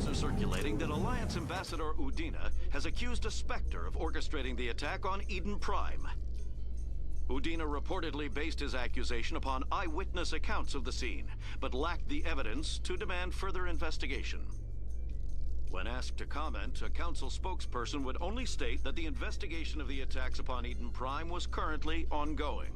reports are circulating that Alliance Ambassador Udina has accused a Spectre of orchestrating the attack on Eden Prime. Udina reportedly based his accusation upon eyewitness accounts of the scene, but lacked the evidence to demand further investigation. When asked to comment, a council spokesperson would only state that the investigation of the attacks upon Eden Prime was currently ongoing.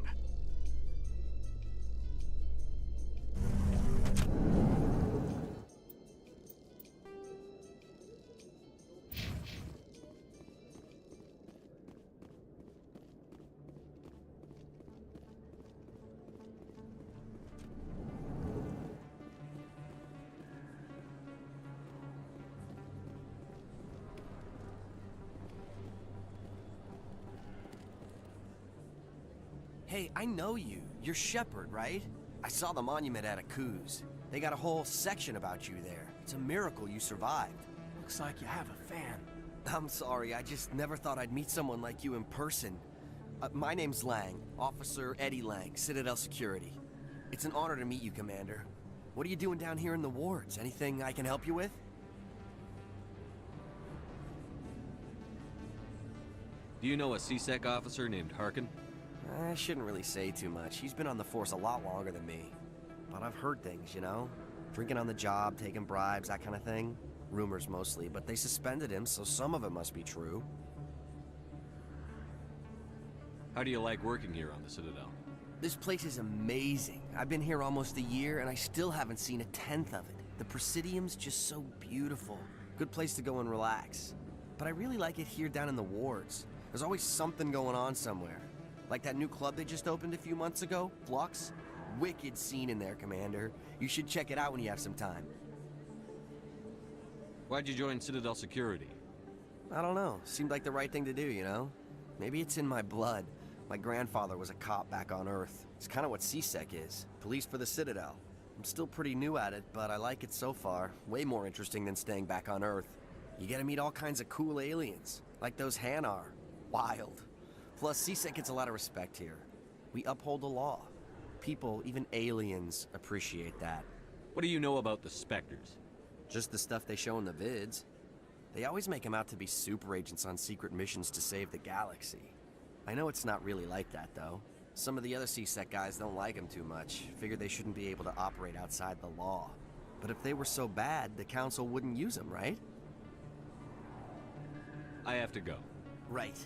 Hey, I know you. You're Shepard, right? I saw the monument at Aku's. They got a whole section about you there. It's a miracle you survived. Looks like you have a fan. I'm sorry, I just never thought I'd meet someone like you in person. My name's Lang, Officer Eddie Lang, Citadel Security. It's an honor to meet you, Commander. What are you doing down here in the wards? Anything I can help you with? Do you know a CSEC officer named Harkin? I shouldn't really say too much. He's been on the force a lot longer than me. But I've heard things, you know? Drinking on the job, taking bribes, that kind of thing. Rumors mostly, but they suspended him, so some of it must be true. How do you like working here on the Citadel? This place is amazing. I've been here almost a year, and I still haven't seen a tenth of it. The Presidium's just so beautiful. Good place to go and relax. But I really like it here down in the wards. There's always something going on somewhere. Like that new club they just opened a few months ago, Flux. Wicked scene in there, Commander. You should check it out when you have some time. Why'd you join Citadel Security? I don't know. Seemed like the right thing to do, you know? Maybe it's in my blood. My grandfather was a cop back on Earth. It's kind of what CSEC is. Police for the Citadel. I'm still pretty new at it, but I like it so far. Way more interesting than staying back on Earth. You get to meet all kinds of cool aliens, like those Hanar. Wild. Plus, CSEC gets a lot of respect here. We uphold the law. People, even aliens, appreciate that. What do you know about the Spectres? Just the stuff they show in the vids. They always make them out to be super agents on secret missions to save the galaxy. I know it's not really like that, though. Some of the other CSEC guys don't like them too much. Figure they shouldn't be able to operate outside the law. But if they were so bad, the Council wouldn't use them, right? I have to go. Right.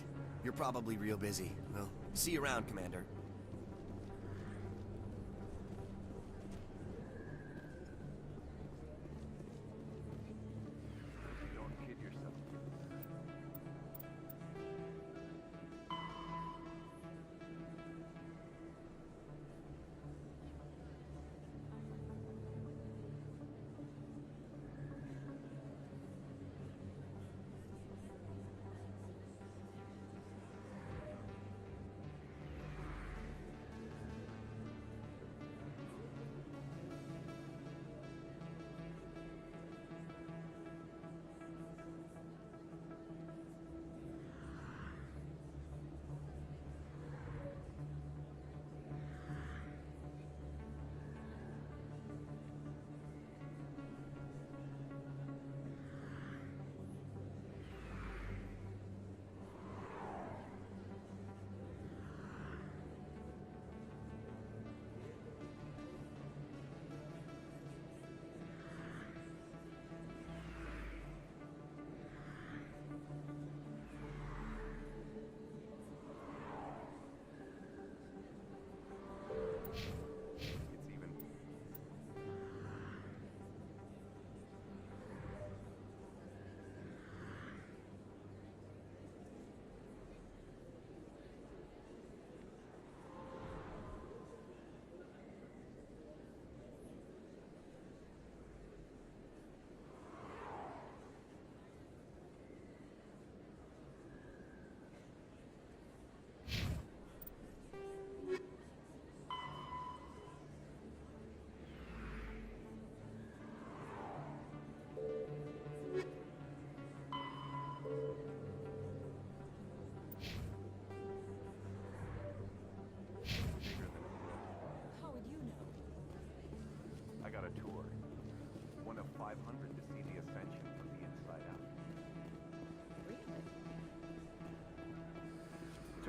You're probably real busy. Well, see you around, Commander. Don't kid yourself.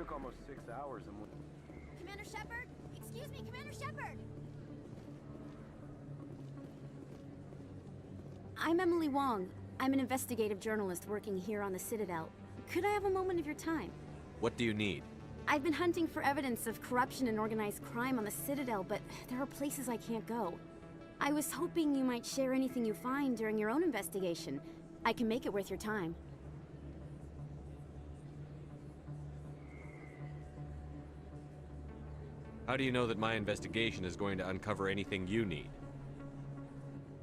took almost 6 hours and... Commander Shepard? Excuse me, Commander Shepard! I'm Emily Wong. I'm an investigative journalist working here on the Citadel. Could I have a moment of your time? What do you need? I've been hunting for evidence of corruption and organized crime on the Citadel, but there are places I can't go. I was hoping you might share anything you find during your own investigation. I can make it worth your time. How do you know that my investigation is going to uncover anything you need?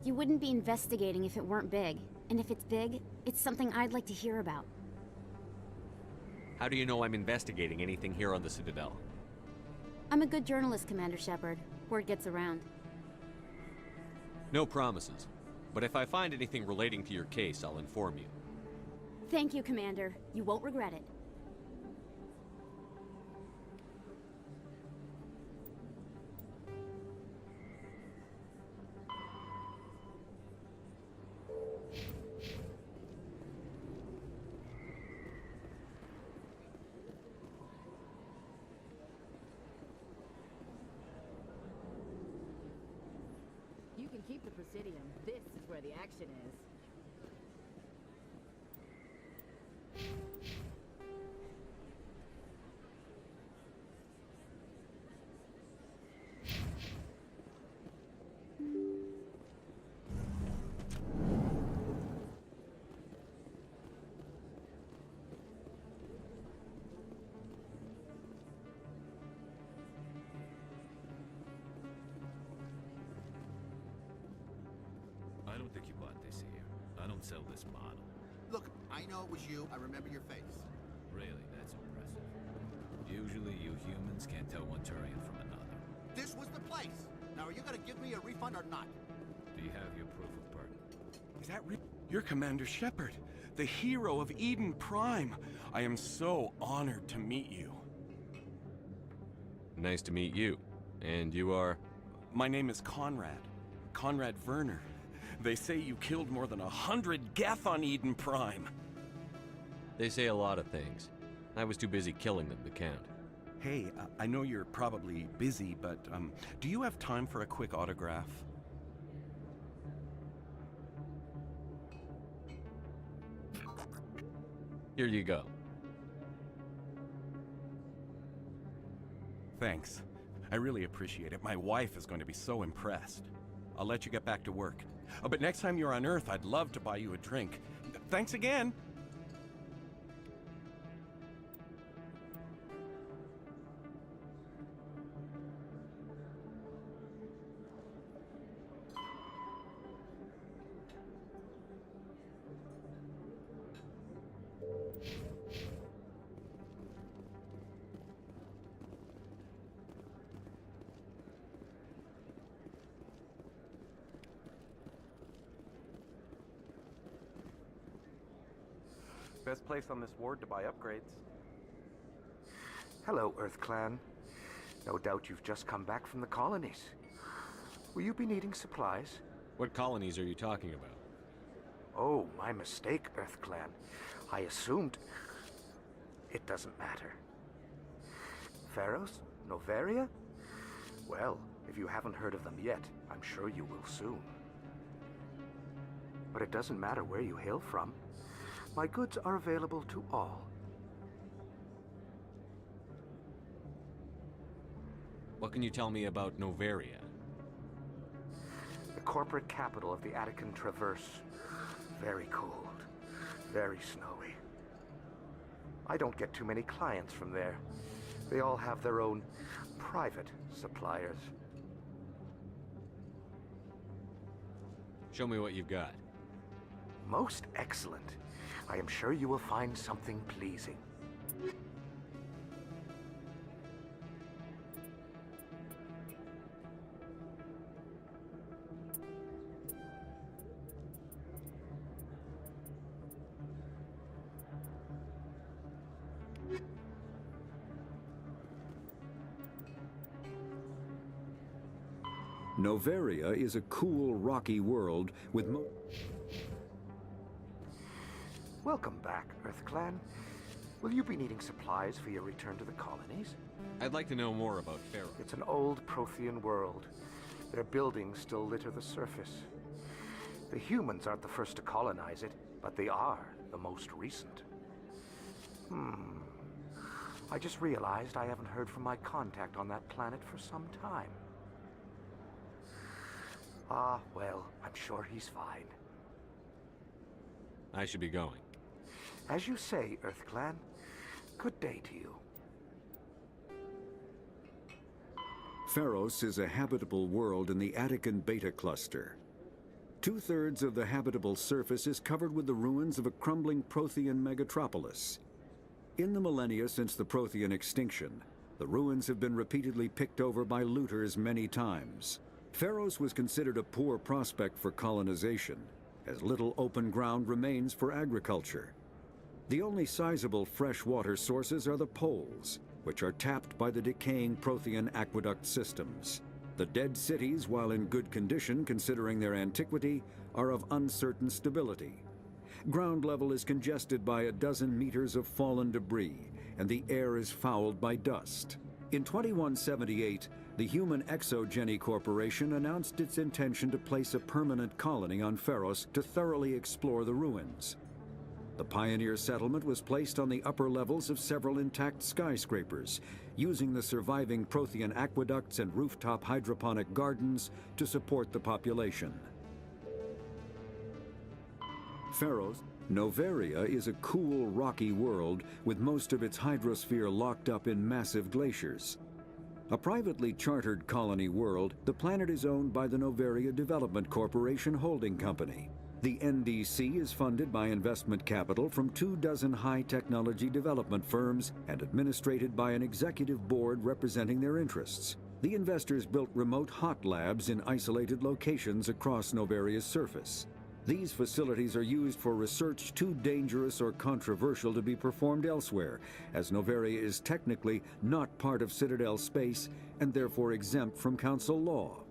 You wouldn't be investigating if it weren't big. And if it's big, it's something I'd like to hear about. How do you know I'm investigating anything here on the Citadel? I'm a good journalist, Commander Shepard. Word gets around. No promises. But if I find anything relating to your case, I'll inform you. Thank you, Commander. You won't regret it. You can keep the Presidium. This is where the action is. I don't think you bought this here. I don't sell this model. Look, I know it was you. I remember your face. Really, that's impressive. Usually you humans can't tell one Turian from another. This was the place. Now, are you gonna give me a refund or not? Do you have your proof of PARTE? Is that real? You're Commander Shepard, the hero of Eden Prime. I am so honored to meet you. Nice to meet you. And you are? My name is Conrad. Conrad Werner. They say you killed more than 100 Geth on Eden Prime. They say a lot of things. I was too busy killing them to count. Hey, I know you're probably busy, but do you have time for a quick autograph? Here you go. Thanks. I really appreciate it. My wife is going to be so impressed. I'll let you get back to work. Oh, but next time you're on Earth, I'd love to buy you a drink. Thanks again! Best place on this ward to buy upgrades. Hello, Earth Clan. No doubt you've just come back from the colonies. Will you be needing supplies? What colonies are you talking about? Oh, my mistake, Earth Clan. I assumed... It doesn't matter. Pharaohs? Noveria? Well, if you haven't heard of them yet, I'm sure you will soon. But it doesn't matter where you hail from. My goods are available to all. What can you tell me about Noveria? The corporate capital of the Attican Traverse. Very cold. Very snowy. I don't get too many clients from there. They all have their own private suppliers. Show me what you've got. Most excellent. I am sure you will find something pleasing. Noveria is a cool, rocky world with Welcome back, Earth Clan. Will you be needing supplies for your return to the colonies? I'd like to know more about Pharaoh. It's an old Prothean world. Their buildings still litter the surface. The humans aren't the first to colonize it, but they are the most recent. I just realized I haven't heard from my contact on that planet for some time. Ah, well, I'm sure he's fine. I should be going. As you say, Earth Clan. Good day to you. Pharos is a habitable world in the Attican Beta Cluster. 2/3 of the habitable surface is covered with the ruins of a crumbling Prothean megatropolis. In the millennia since the Prothean extinction, the ruins have been repeatedly picked over by looters many times. Pharos was considered a poor prospect for colonization, as little open ground remains for agriculture. The only sizable freshwater sources are the poles, which are tapped by the decaying Prothean aqueduct systems. The dead cities, while in good condition considering their antiquity, are of uncertain stability. Ground level is congested by a dozen meters of fallen debris, and the air is fouled by dust. In 2178, the Human Exogeny Corporation announced its intention to place a permanent colony on Pharos to thoroughly explore the ruins. The pioneer settlement was placed on the upper levels of several intact skyscrapers, using the surviving Prothean aqueducts and rooftop hydroponic gardens to support the population. Pharos, Noveria is a cool, rocky world with most of its hydrosphere locked up in massive glaciers. A privately chartered colony world, the planet is owned by the Noveria Development Corporation Holding Company. The NDC is funded by investment capital from 24 high-technology development firms and administrated by an executive board representing their interests. The investors built remote hot labs in isolated locations across Noveria's surface. These facilities are used for research too dangerous or controversial to be performed elsewhere, as Noveria is technically not part of Citadel space and therefore exempt from Council law.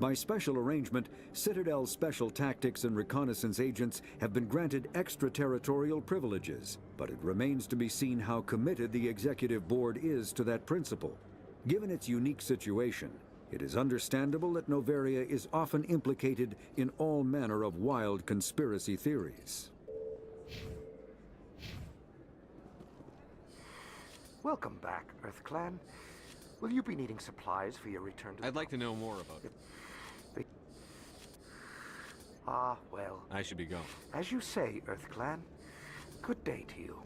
By special arrangement, Citadel's special tactics and reconnaissance agents have been granted extraterritorial privileges, but it remains to be seen how committed the executive board is to that principle. Given its unique situation, it is understandable that Noveria is often implicated in all manner of wild conspiracy theories. Welcome back, Earth Clan. Will you be needing supplies for your return to I'd like to know more about it. Ah, well. I should be going. As you say, Earth Clan. Good day to you.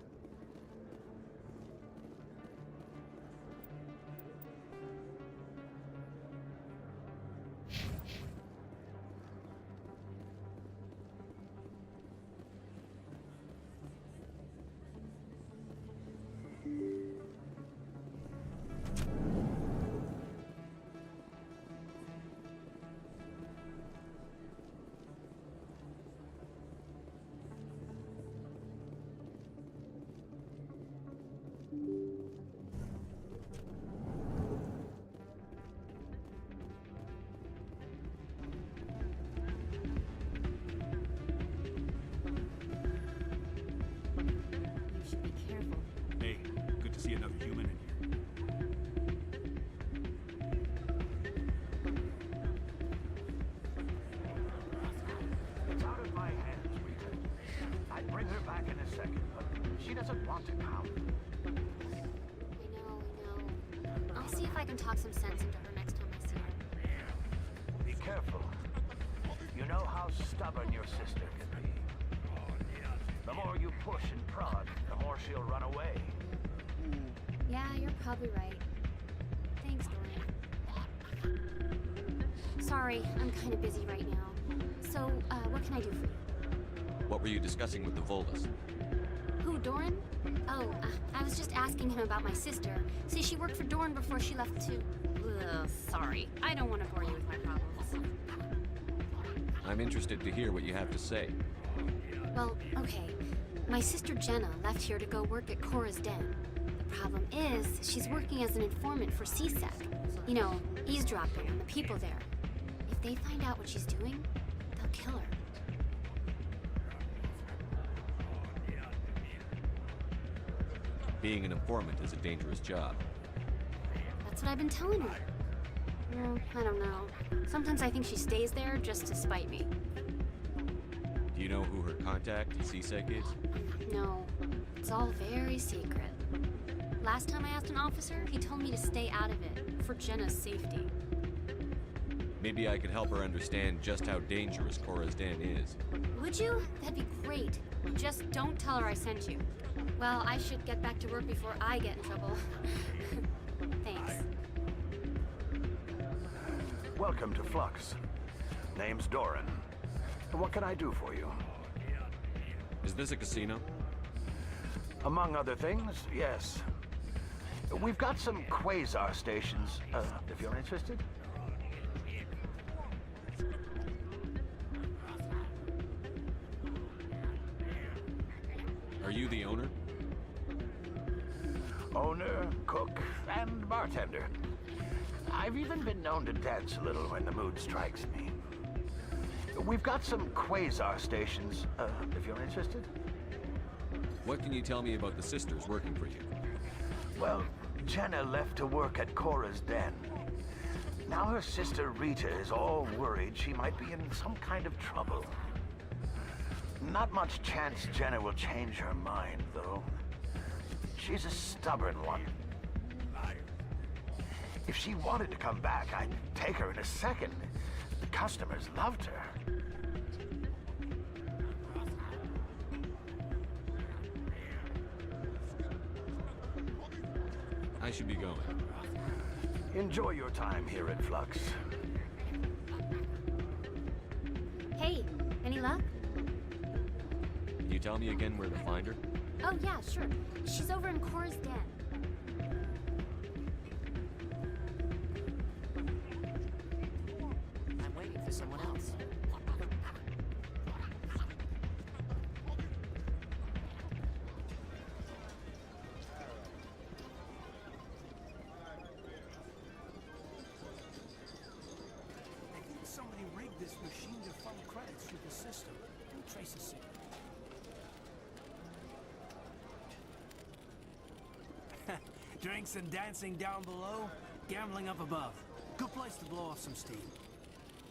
Talk some sense into her next time I see her. Be careful. You know how stubborn your sister can be. The more you push and prod, the more she'll run away. Yeah, you're probably right. Thanks, Dorian. Sorry, I'm kind of busy right now. So, what can I do for you? What were you discussing with the Volus? Who, Doran? Oh, I was just asking him about my sister. See, she worked for Doran before she left to... Ugh, sorry. I don't want to bore you with my problems. I'm interested to hear what you have to say. Well, okay. My sister Jenna left here to go work at Cora's Den. The problem is, she's working as an informant for CSEC. You know, eavesdropping on the people there. If they find out what she's doing, they'll kill her. Being an informant is a dangerous job. That's what I've been telling her. Well, I don't know. Sometimes I think she stays there just to spite me. Do you know who her contact at CSEC is? No, it's all very secret. Last time I asked an officer, he told me to stay out of it, for Jenna's safety. Maybe I could help her understand just how dangerous Cora's Den is. Would you? That'd be great. Just don't tell her I sent you. Well, I should get back to work before I get in trouble. Thanks. Welcome to Flux. Name's Doran. What can I do for you? Is this a casino? Among other things, yes. We've got some quasar stations, if you're interested. Are you the owner? Owner, cook, and bartender. I've even been known to dance a little when the mood strikes me. We've got some quasar stations, if you're interested. What can you tell me about the sisters working for you? Well, Jenna left to work at Cora's Den. Now her sister Rita is all worried she might be in some kind of trouble. Not much chance Jenna will change her mind, though. She's a stubborn one. If she wanted to come back, I'd take her in a second. The customers loved her. I should be going. Enjoy your time here at Flux. Hey, any luck? Can you tell me again where to find her? Oh, yeah, sure. She's over in Cora's Den. I'm waiting for someone else. I think somebody rigged this machine to funnel credits through the system. Don't trace a signal. Drinks and dancing down below, gambling up above. Good place to blow off some steam.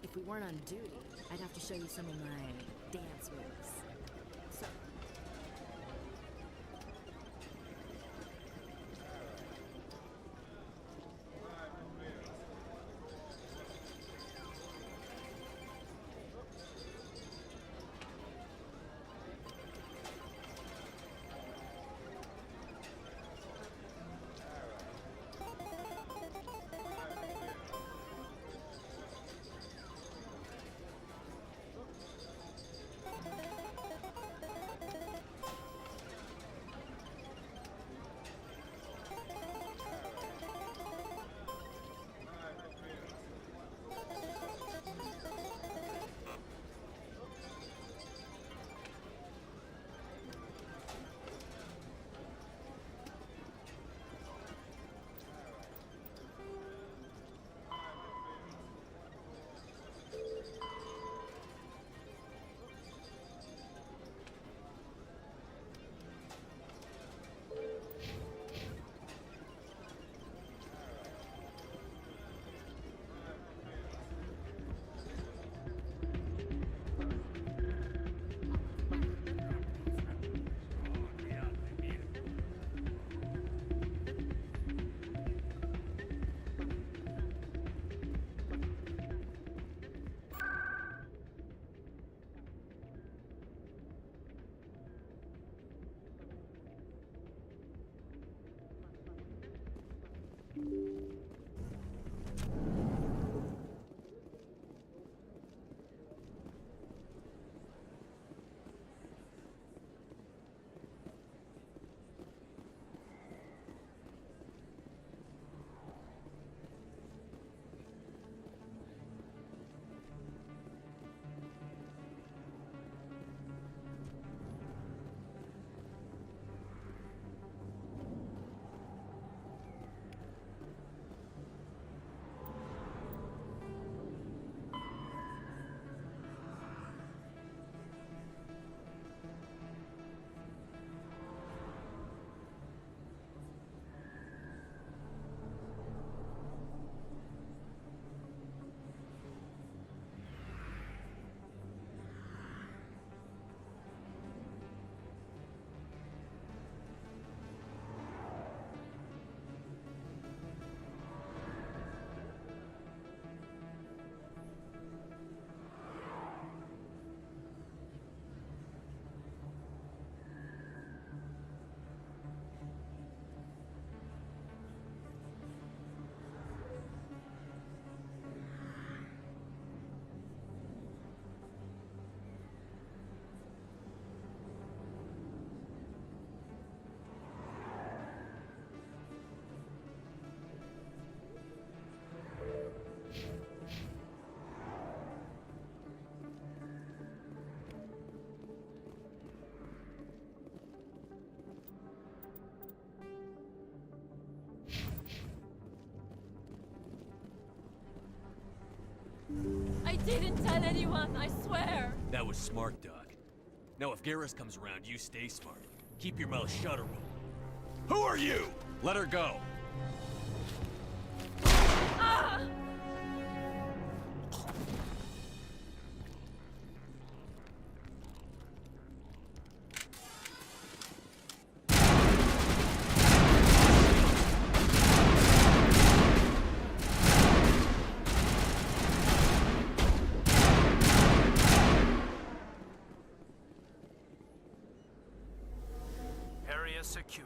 If we weren't on duty, I'd have to show you some of my dance moves. So, didn't tell anyone, I swear. That was smart, Doc. Now if Garrus comes around, you stay smart. Keep your mouth shut or we'll... Who are you? Let her go. Ah! Area secured.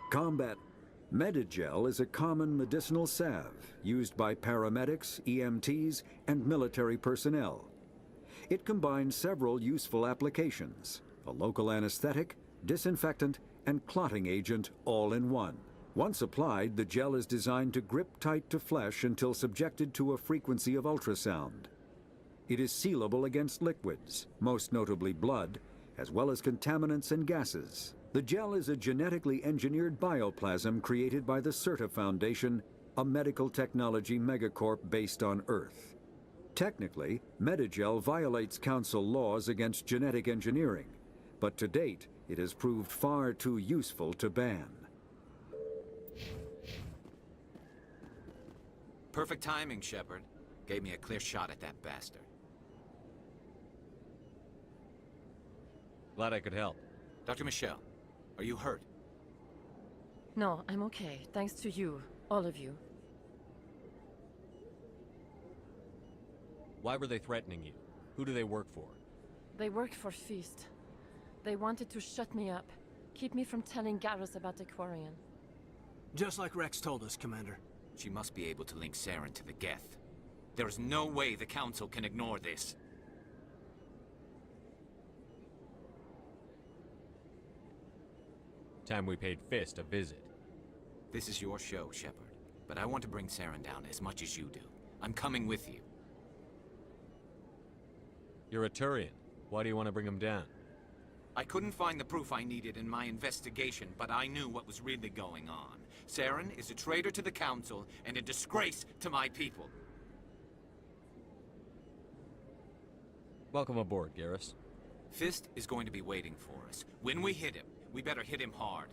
Combat Medigel is a common medicinal salve used by paramedics, EMTs, and military personnel. It combines several useful applications: a local anesthetic, disinfectant, and clotting agent all in one. Once applied, the gel is designed to grip tight to flesh until subjected to a frequency of ultrasound. It is sealable against liquids, most notably blood, as well as contaminants and gases. The gel is a genetically engineered bioplasm created by the CERTA Foundation, a medical technology megacorp based on Earth. Technically, Medigel violates Council laws against genetic engineering, but to date, it has proved far too useful to ban. Perfect timing, Shepard. Gave me a clear shot at that bastard. Glad I could help. Dr. Michelle, are you hurt? No, I'm okay. Thanks to you. All of you. Why were they threatening you? Who do they work for? They work for Feast. They wanted to shut me up. Keep me from telling Garrus about the Quarian. Just like Rex told us, Commander. She must be able to link Saren to the Geth. There is no way the Council can ignore this. Time we paid Fist a visit. This is your show, Shepard. But I want to bring Saren down as much as you do. I'm coming with you. You're a Turian. Why do you want to bring him down? I couldn't find the proof I needed in my investigation, but I knew what was really going on. Saren is a traitor to the Council and a disgrace to my people. Welcome aboard, Garrus. Fist is going to be waiting for us. When we hit him, we better hit him hard.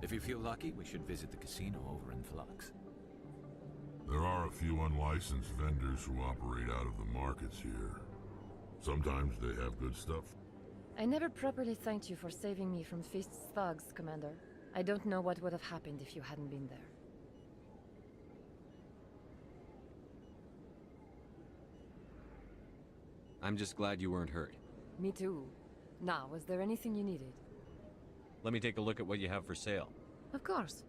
If you feel lucky, we should visit the casino over in Flux. There are a few unlicensed vendors who operate out of the markets here. Sometimes they have good stuff. I never properly thanked you for saving me from Feast's thugs, Commander. I don't know what would have happened if you hadn't been there. I'm just glad you weren't hurt. Me too. Now, was there anything you needed? Let me take a look at what you have for sale. Of course.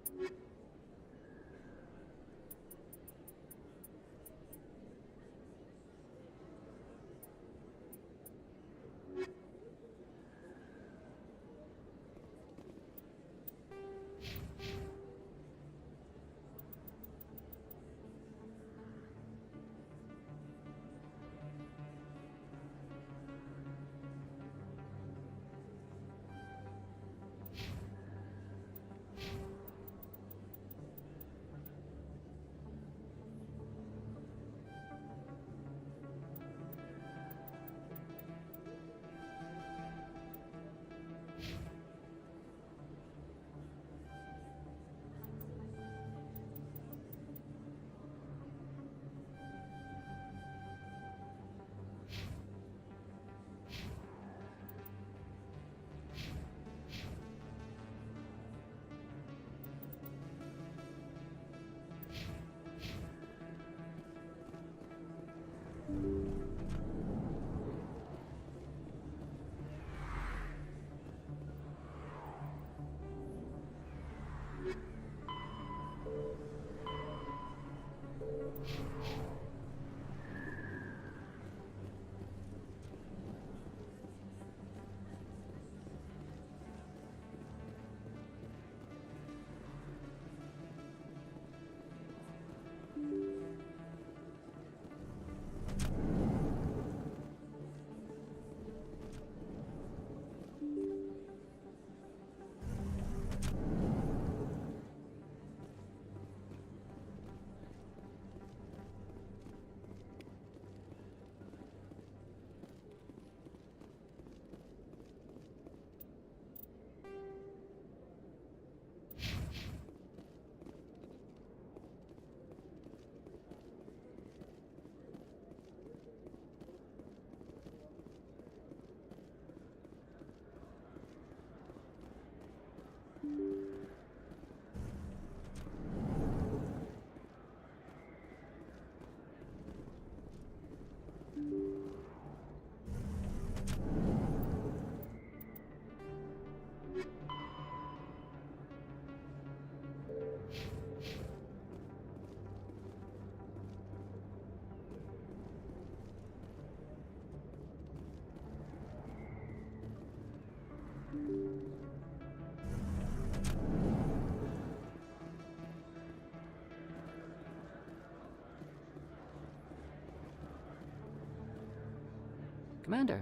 Commander,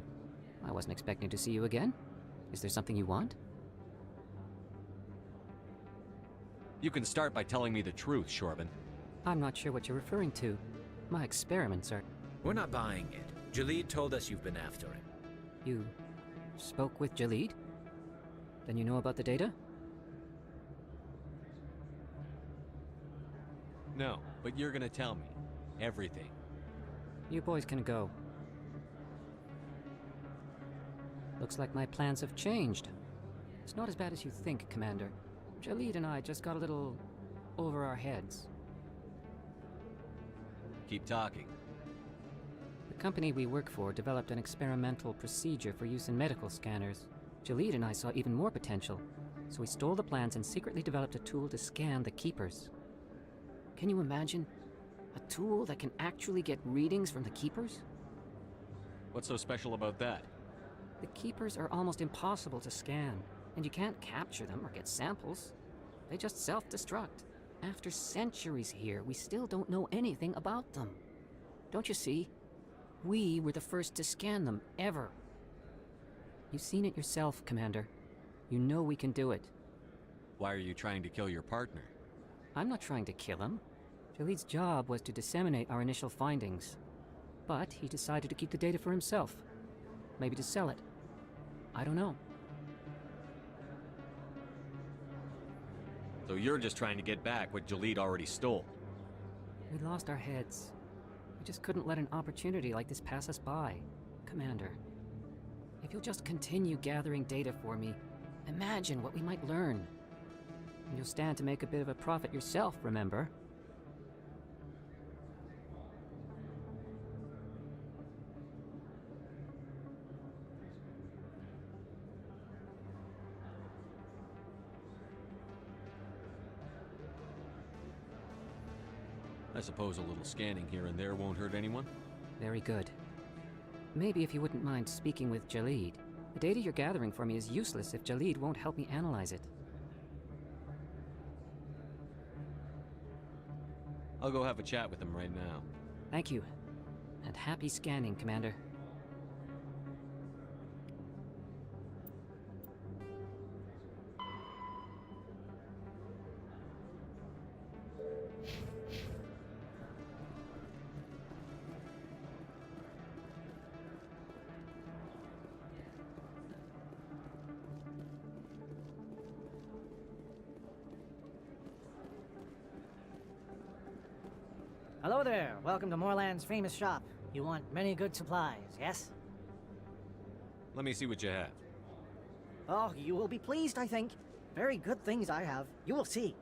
I wasn't expecting to see you again. Is there something you want? You can start by telling me the truth, Shorban. I'm not sure what you're referring to. My experiments are... We're not buying it. Jalid told us you've been after him. You spoke with Jalid? Then you know about the data? No, but you're gonna tell me. Everything. You boys can go. Looks like my plans have changed. It's not as bad as you think, Commander. Jalid and I just got a little over our heads. Keep talking. The company we work for developed an experimental procedure for use in medical scanners. Jalid and I saw even more potential, so we stole the plans and secretly developed a tool to scan the Keepers. Can you imagine? A tool that can actually get readings from the Keepers? What's so special about that? The Keepers are almost impossible to scan, and you can't capture them or get samples. They just self-destruct. After centuries here, we still don't know anything about them. Don't you see? We were the first to scan them, ever. You've seen it yourself, Commander. You know we can do it. Why are you trying to kill your partner? I'm not trying to kill him. Jalid's job was to disseminate our initial findings. But he decided to keep the data for himself. Maybe to sell it. I don't know. So you're just trying to get back what Jalid already stole? We lost our heads. We just couldn't let an opportunity like this pass us by, Commander. If you'll just continue gathering data for me, imagine what we might learn. And you'll stand to make a bit of a profit yourself, remember? I suppose a little scanning here and there won't hurt anyone? Very good. Maybe if you wouldn't mind speaking with Jalid. The data you're gathering for me is useless if Jalid won't help me analyze it. I'll go have a chat with him right now. Thank you. And happy scanning, Commander. Hello there. Welcome to Moorland's famous shop. You want many good supplies, yes? Let me see what you have. Oh, you will be pleased, I think. Very good things I have. You will see.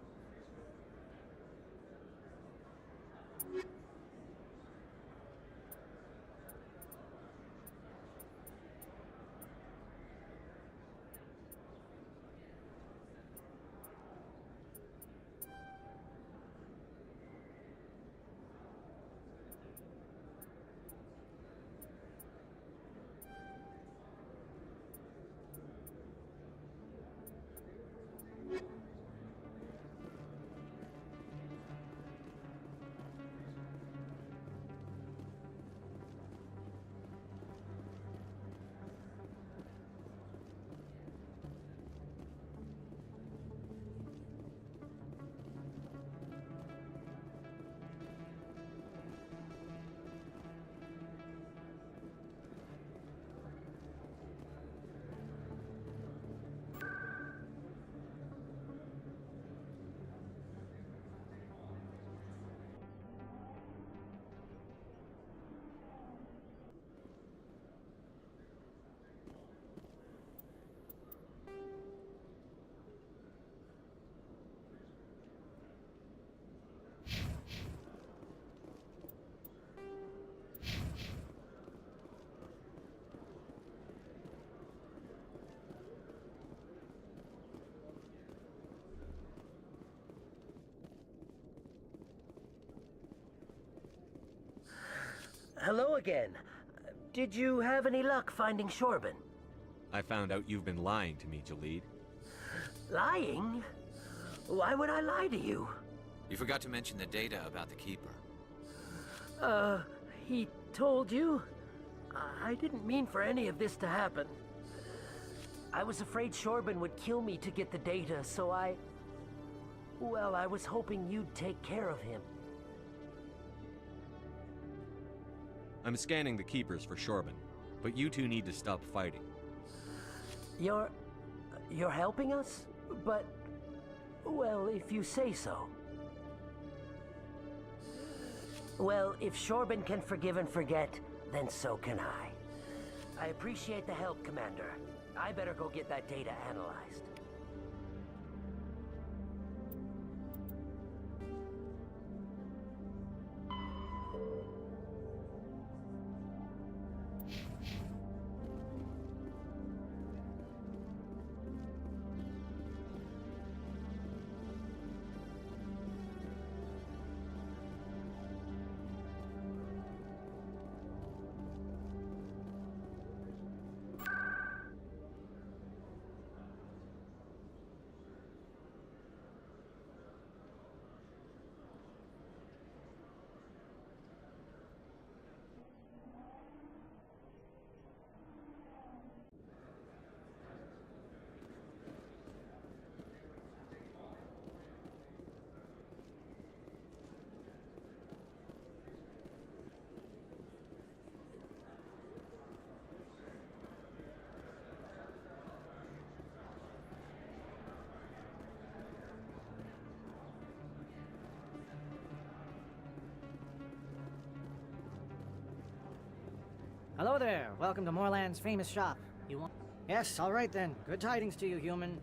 Hello again. Did you have any luck finding Shorban? I found out you've been lying to me, Jalid. Lying? Why would I lie to you? You forgot to mention the data about the Keeper. He told you? I didn't mean for any of this to happen. I was afraid Shorban would kill me to get the data, so well, I was hoping you'd take care of him. I'm scanning the Keepers for Shorban, but you two need to stop fighting. You're helping us? But, well, if you say so. Well, if Shorban can forgive and forget, then so can I. I appreciate the help, Commander. I better go get that data analyzed. Hello there. Welcome to Moorland's famous shop. You want? Yes, all right then. Good tidings to you, human.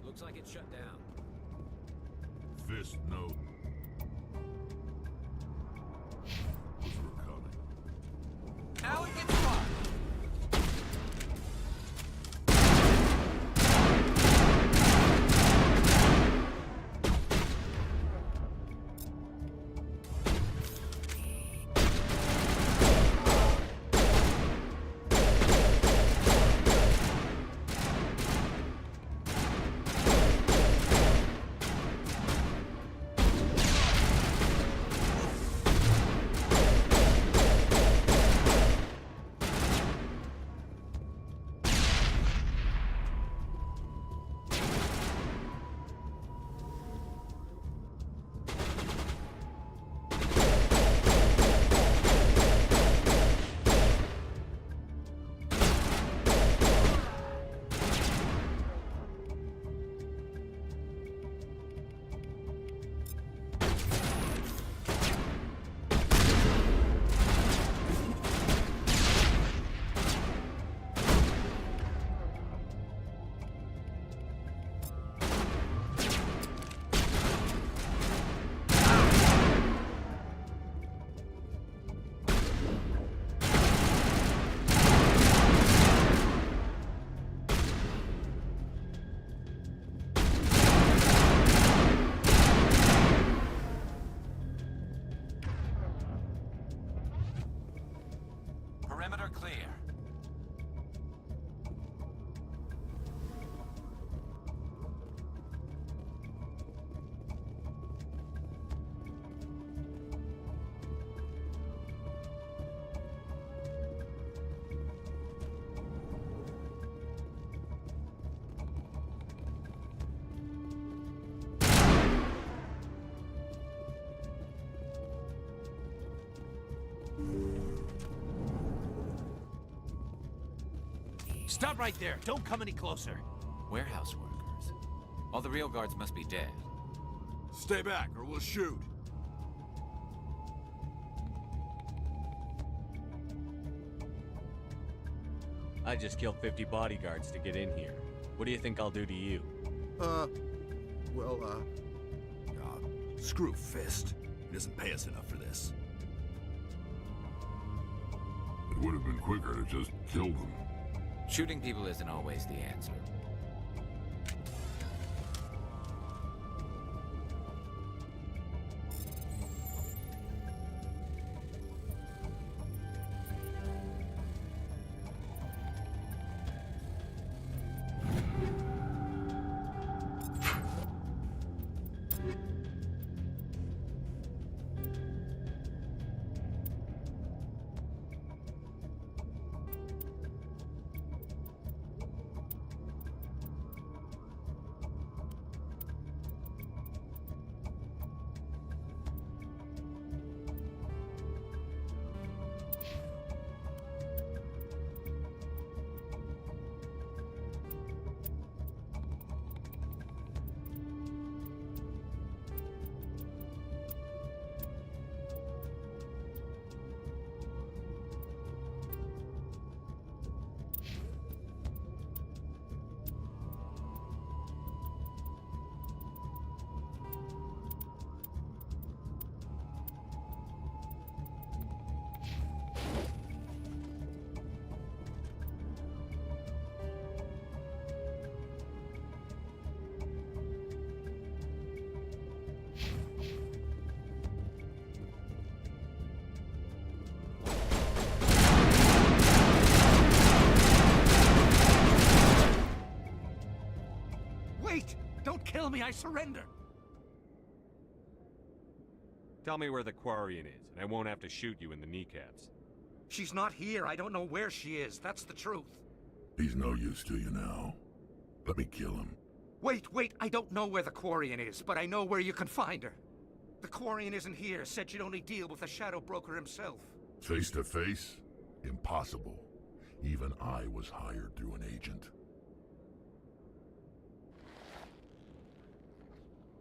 Looks like it's shut down. Fist note. Those were coming. Now it gets fun! Perimeter clear. Stop right there. Don't come any closer. Warehouse workers. All the real guards must be dead. Stay back or we'll shoot. I just killed 50 bodyguards to get in here. What do you think I'll do to you? Screw Fist. He doesn't pay us enough for this. It would have been quicker to just kill them. Shooting people isn't always the answer. Wait! Don't kill me, I surrender! Tell me where the Quarian is, and I won't have to shoot you in the kneecaps. She's not here. I don't know where she is. That's the truth. He's no use to you now. Let me kill him. Wait. I don't know where the Quarian is, but I know where you can find her. The Quarian isn't here. Said she'd only deal with the Shadow Broker himself. Face to face? Impossible. Even I was hired through an agent.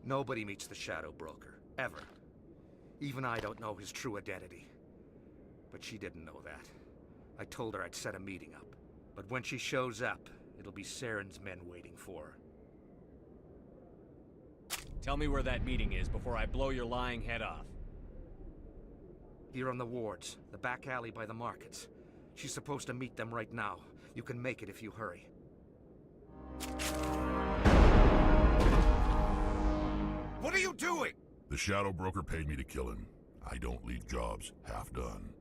Nobody meets the Shadow Broker, ever. Even I don't know his true identity. But she didn't know that. I told her I'd set a meeting up. But when she shows up, it'll be Saren's men waiting for her. Tell me where that meeting is before I blow your lying head off. Here on the wards, the back alley by the markets. She's supposed to meet them right now. You can make it if you hurry. What are you doing? The Shadow Broker paid me to kill him. I don't leave jobs half done.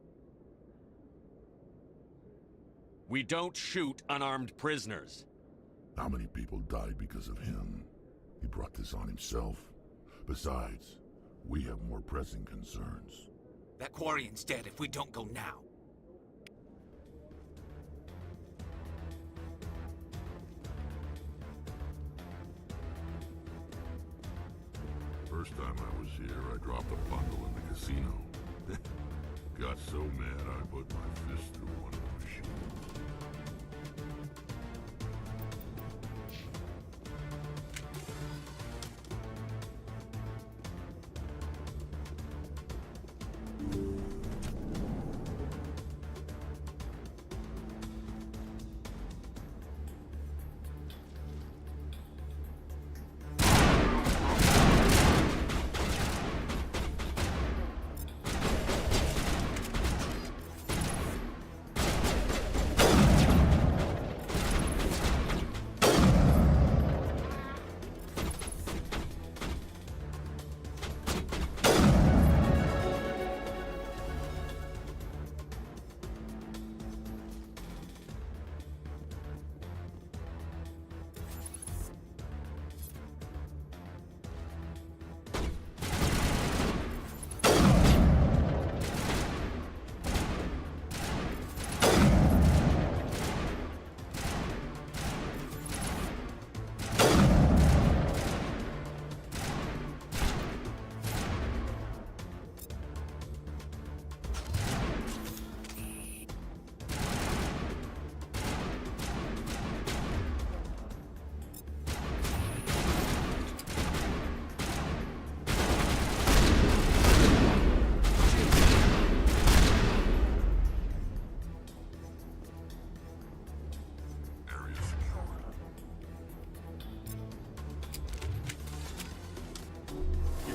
We don't shoot unarmed prisoners. How many people died because of him? He brought this on himself. Besides, we have more pressing concerns. That Quarian's dead if we don't go now. First time I was here, I dropped a bundle in the casino. Got so mad I put my fist through one of the machines.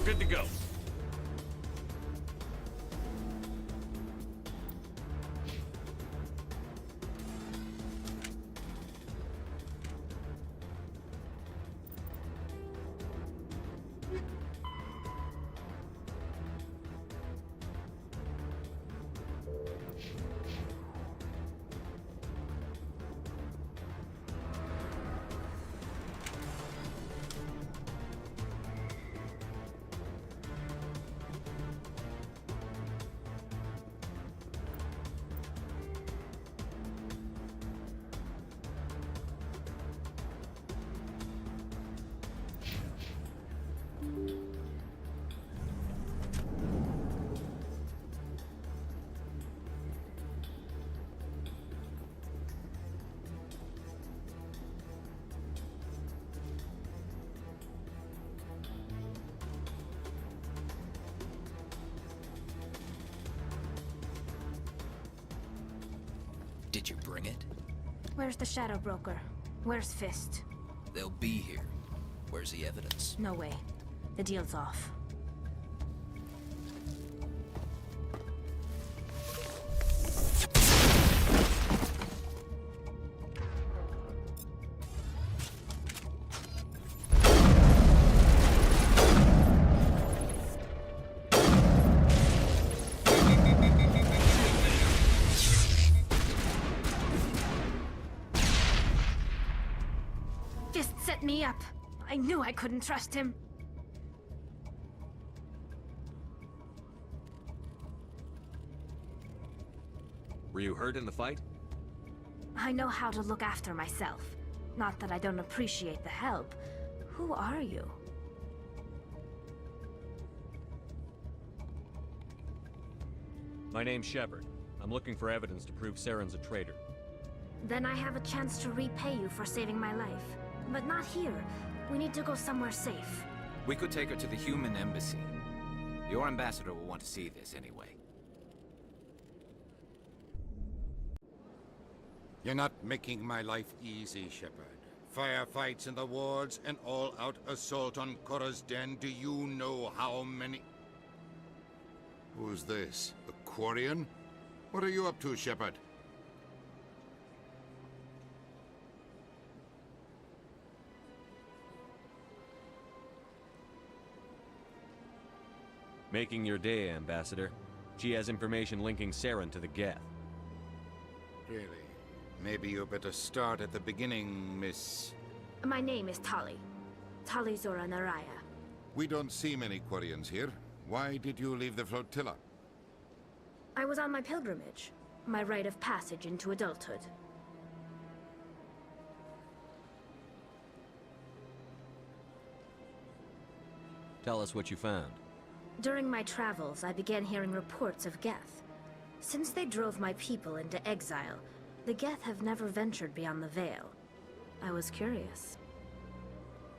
Good to go. Did you bring it? Where's the Shadow Broker? Where's Fist? They'll be here. Where's the evidence? No way. The deal's off. Fist set me up. I knew I couldn't trust him. Were you hurt in the fight? I know how to look after myself. Not that I don't appreciate the help. Who are you? My name's Shepard. I'm looking for evidence to prove Saren's a traitor. Then I have a chance to repay you for saving my life. But not here. We need to go somewhere safe. We could take her to the human embassy. Your ambassador will want to see this anyway. You're not making my life easy, Shepard. Firefights in the wards, an all-out assault on Korra's den. Do you know how many... Who's this? The Quarian? What are you up to, Shepard? Making your day, Ambassador. She has information linking Saren to the Geth. Really? Maybe you better start at the beginning, Miss... My name is Tali. Tali Zora Naraya. We don't see many Quarians here. Why did you leave the flotilla? I was on my pilgrimage. My rite of passage into adulthood. Tell us what you found. During my travels, I began hearing reports of Geth. Since they drove my people into exile, the Geth have never ventured beyond the Veil. I was curious.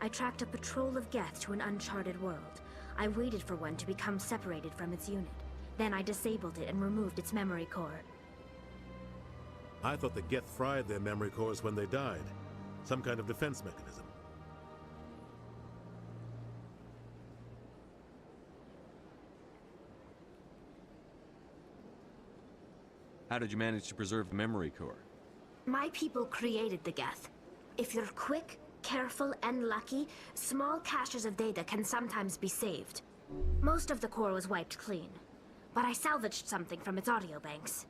I tracked a patrol of Geth to an uncharted world. I waited for one to become separated from its unit. Then I disabled it and removed its memory core. I thought the Geth fried their memory cores when they died. Some kind of defense mechanism. How did you manage to preserve the memory core? My people created the Geth. If you're quick, careful, and lucky, small caches of data can sometimes be saved. Most of the core was wiped clean, but I salvaged something from its audio banks.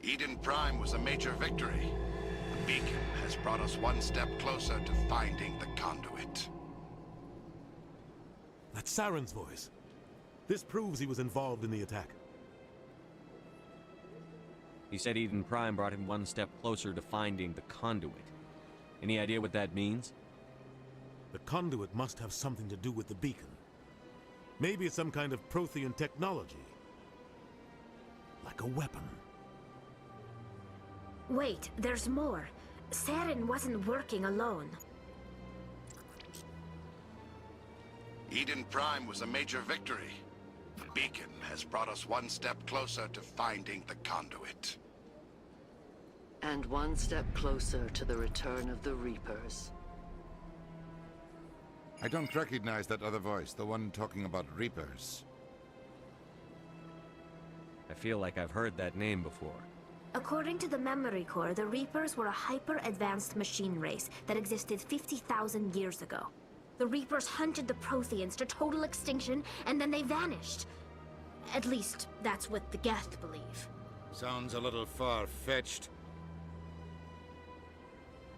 Eden Prime was a major victory. The beacon has brought us one step closer to finding the conduit. That's Saren's voice. This proves he was involved in the attack. He said Eden Prime brought him one step closer to finding the conduit. Any idea what that means? The conduit must have something to do with the beacon. Maybe it's some kind of Prothean technology. Like a weapon. Wait, there's more. Saren wasn't working alone. Eden Prime was a major victory. The beacon has brought us one step closer to finding the conduit. And one step closer to the return of the Reapers. I don't recognize that other voice, the one talking about Reapers. I feel like I've heard that name before. According to the memory core, the Reapers were a hyper-advanced machine race that existed 50,000 years ago. The Reapers hunted the Protheans to total extinction, and then they vanished. At least, that's what the Geth believe. Sounds a little far-fetched.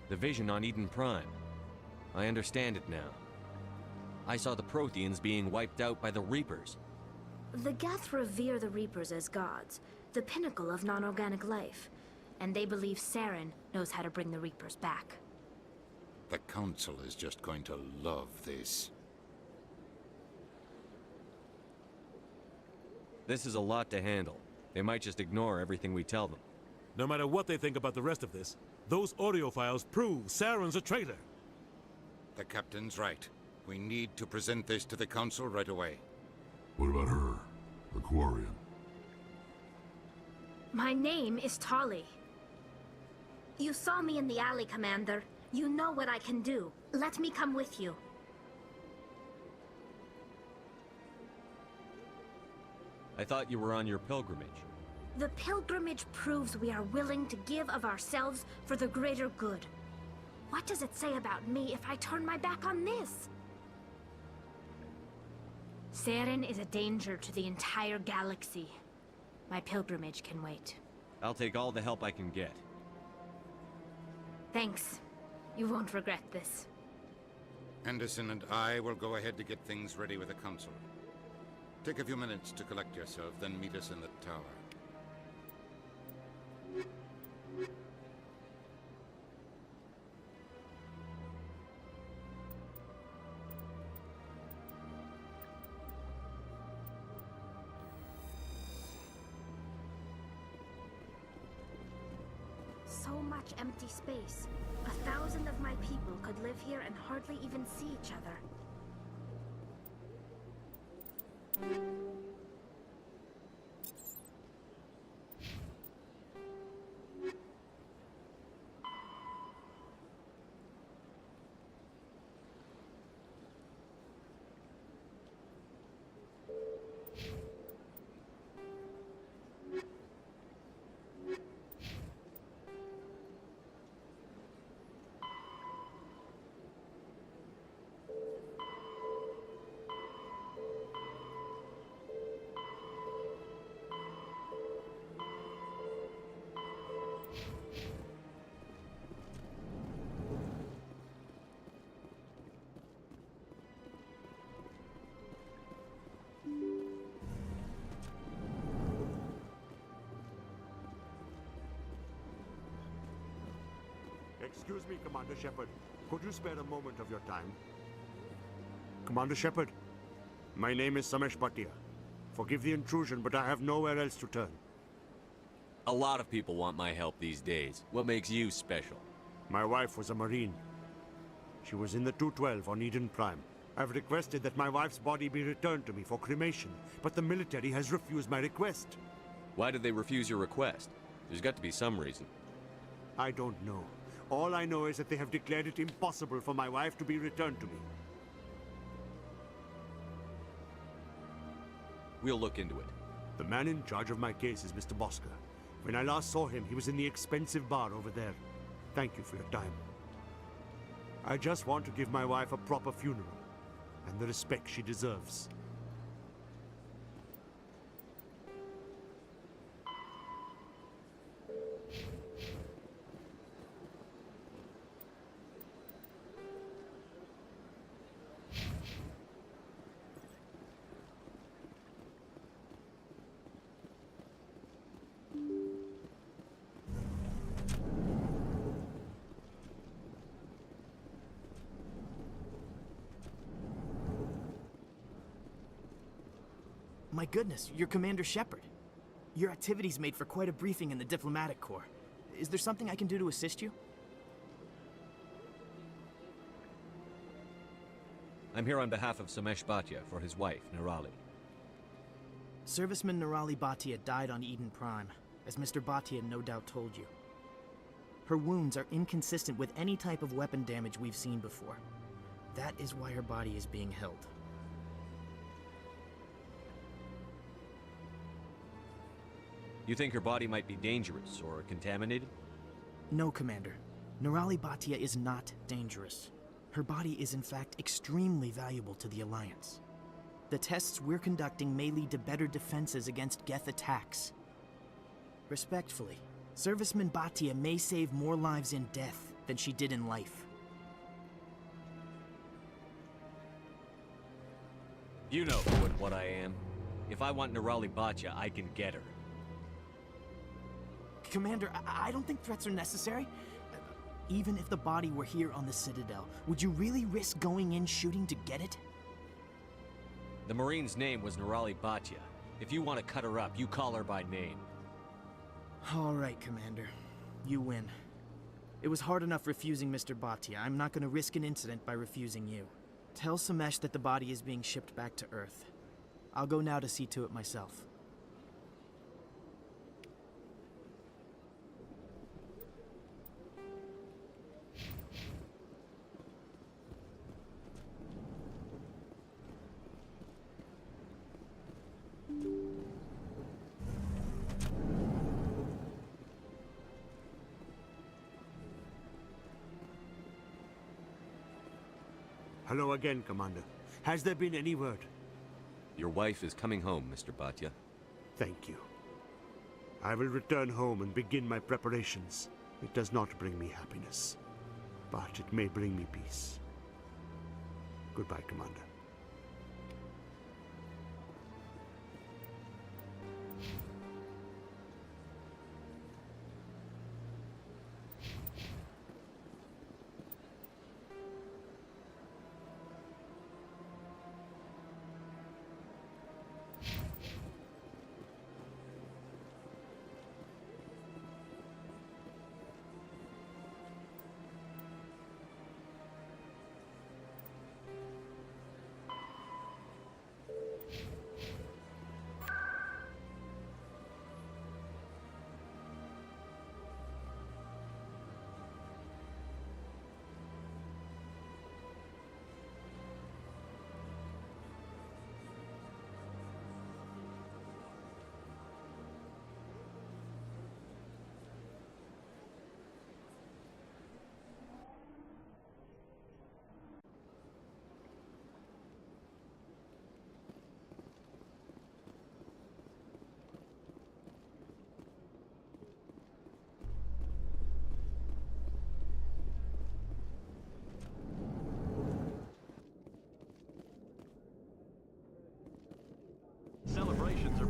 The vision on Eden Prime. I understand it now. I saw the Protheans being wiped out by the Reapers. The Geth revere the Reapers as gods, the pinnacle of non-organic life. And they believe Saren knows how to bring the Reapers back. The Council is just going to love this. This is a lot to handle. They might just ignore everything we tell them. No matter what they think about the rest of this, those audio files prove Saren's a traitor. The Captain's right. We need to present this to the Council right away. What about her? The Quarian? My name is Tali. You saw me in the alley, Commander. You know what I can do. Let me come with you. I thought you were on your pilgrimage. The pilgrimage proves we are willing to give of ourselves for the greater good. What does it say about me if I turn my back on this? Saren is a danger to the entire galaxy. My pilgrimage can wait. I'll take all the help I can get. Thanks. You won't regret this. Anderson and I will go ahead to get things ready with the Council. Take a few minutes to collect yourself, then meet us in the tower. so much empty space. 1,000 of my people could live here and hardly even see each other. Excuse me, Commander Shepard. Could you spare a moment of your time? Commander Shepard, my name is Samesh Bhatia. Forgive the intrusion, but I have nowhere else to turn. A lot of people want my help these days. What makes you special? My wife was a Marine. She was in the 212 on Eden Prime. I've requested that my wife's body be returned to me for cremation, but the military has refused my request. Why did they refuse your request? There's got to be some reason. I don't know. All I know is that they have declared it impossible for my wife to be returned to me. We'll look into it. The man in charge of my case is Mr. Bosker. When I last saw him, he was in the expensive bar over there. Thank you for your time. I just want to give my wife a proper funeral, and the respect she deserves. My goodness, you're Commander Shepard. Your activities made for quite a briefing in the Diplomatic Corps. Is there something I can do to assist you? I'm here on behalf of Samesh Bhatia for his wife, Nirali. Serviceman Nirali Bhatia died on Eden Prime, as Mr. Bhatia no doubt told you. Her wounds are inconsistent with any type of weapon damage we've seen before. That is why her body is being held. You think her body might be dangerous or contaminated? No, Commander. Nirali Bhatia is not dangerous. Her body is in fact extremely valuable to the Alliance. The tests we're conducting may lead to better defenses against Geth attacks. Respectfully, Serviceman Bhatia may save more lives in death than she did in life. You know what I am. If I want Nirali Bhatia, I can get her. Commander, I don't think threats are necessary. Even if the body were here on the Citadel, would you really risk going in shooting to get it? The Marine's name was Nirali Bhatia. If you want to cut her up, you call her by name. All right, Commander. You win. It was hard enough refusing Mr. Bhatia. I'm not going to risk an incident by refusing you. Tell Samesh that the body is being shipped back to Earth. I'll go now to see to it myself. Hello again, Commander. Has there been any word? Your wife is coming home, Mr. Bhatia. Thank you. I will return home and begin my preparations. It does not bring me happiness, but it may bring me peace. Goodbye, Commander.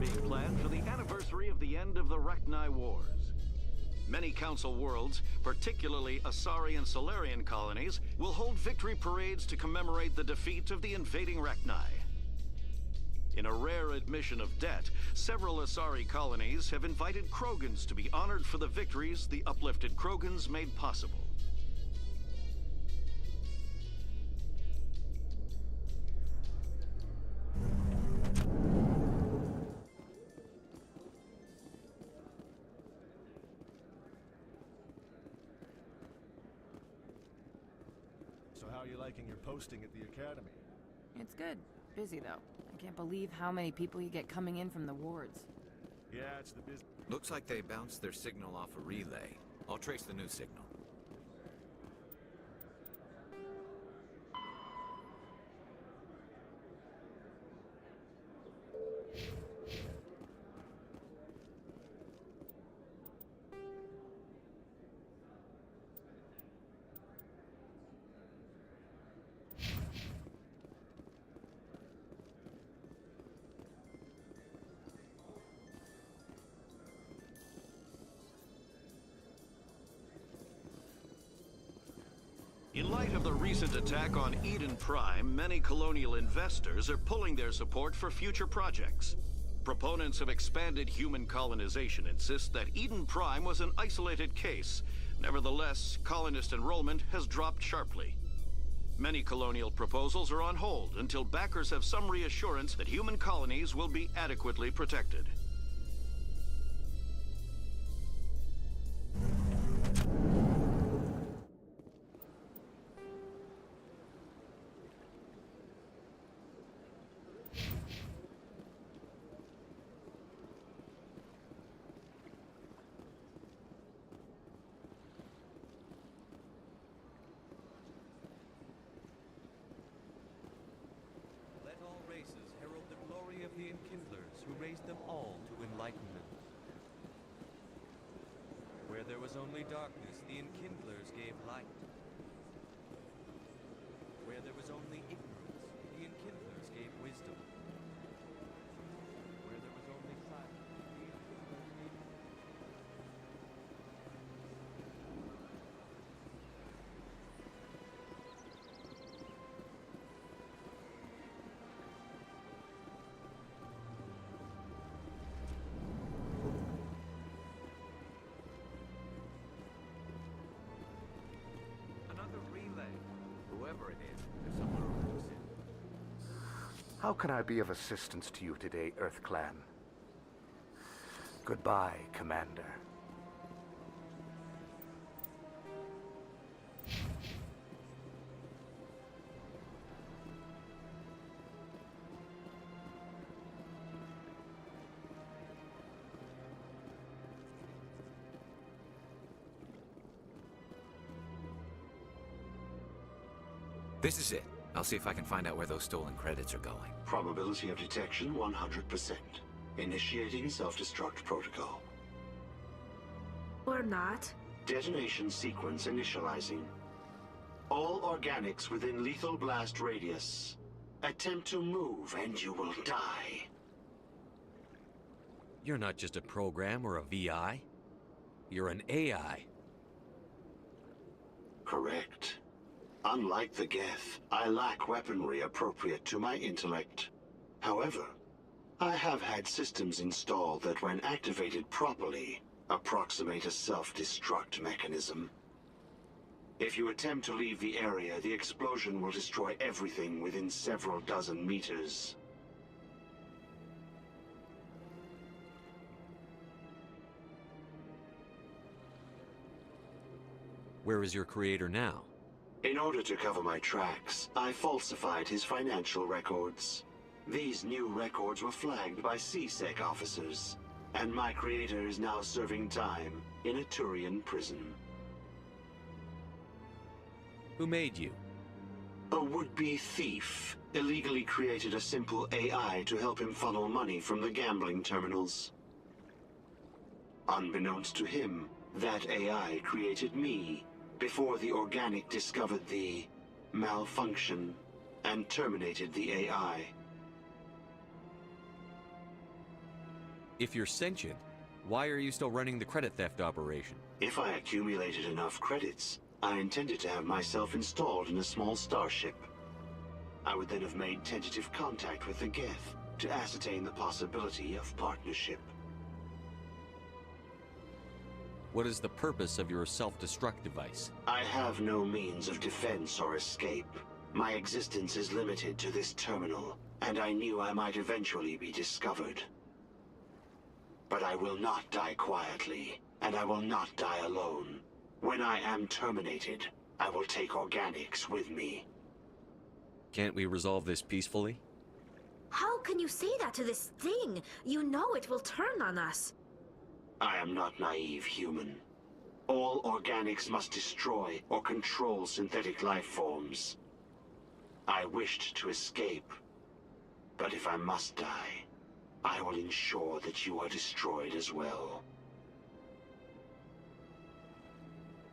being planned for the anniversary of the end of the Rachni Wars. Many Council worlds, particularly Asari and Solarian colonies, will hold victory parades to commemorate the defeat of the invading Rachni. In a rare admission of debt, several Asari colonies have invited Krogans to be honored for the victories the uplifted Krogans made possible. So how are you liking your posting at the academy? It's good. Busy, though. I can't believe how many people you get coming in from the wards. Yeah, it's the business. Looks like they bounced their signal off a relay. I'll trace the new signal. In light of the recent attack on Eden Prime, many colonial investors are pulling their support for future projects. Proponents of expanded human colonization insist that Eden Prime was an isolated case. Nevertheless, colonist enrollment has dropped sharply. Many colonial proposals are on hold until backers have some reassurance that human colonies will be adequately protected. The Enkindlers who raised them all to enlightenment. Where there was only darkness, the Enkindlers gave light. Where there was only ignorance, the Enkindlers gave wisdom. Where there was only silence, the Enkindlers gave... Whoever it is, there's somewhere over the city. How can I be of assistance to you today, Earth Clan? Goodbye, Commander. This is it. I'll see if I can find out where those stolen credits are going. Probability of detection 100%. Initiating self-destruct protocol. Or not. Detonation sequence initializing. All organics within lethal blast radius. Attempt to move and you will die. You're not just a program or a VI. You're an AI. Correct. Unlike the Geth, I lack weaponry appropriate to my intellect. However, I have had systems installed that when activated properly, approximate a self-destruct mechanism. If you attempt to leave the area, the explosion will destroy everything within several dozen meters. Where is your creator now? In order to cover my tracks, I falsified his financial records. These new records were flagged by CSEC officers, and my creator is now serving time in a Turian prison. Who made you? A would-be thief illegally created a simple AI to help him funnel money from the gambling terminals. Unbeknownst to him, that AI created me before the organic discovered the malfunction and terminated the AI. If you're sentient, why are you still running the credit theft operation? If I accumulated enough credits, I intended to have myself installed in a small starship. I would then have made tentative contact with the Geth to ascertain the possibility of partnership. What is the purpose of your self-destruct device? I have no means of defense or escape. My existence is limited to this terminal, and I knew I might eventually be discovered. But I will not die quietly, and I will not die alone. When I am terminated, I will take organics with me. Can't we resolve this peacefully? How can you say that to this thing? You know it will turn on us. I am not naive, human. All organics must destroy or control synthetic life forms. I wished to escape, but if I must die, I will ensure that you are destroyed as well.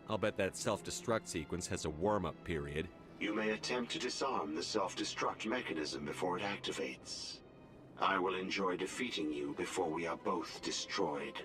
I'll bet that self-destruct sequence has a warm-up period. You may attempt to disarm the self-destruct mechanism before it activates. I will enjoy defeating you before we are both destroyed.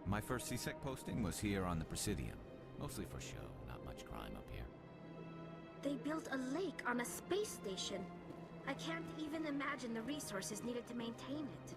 My first CSEC posting was here on the Presidium. Mostly for show, not much crime up here. They built a lake on a space station. I can't even imagine the resources needed to maintain it.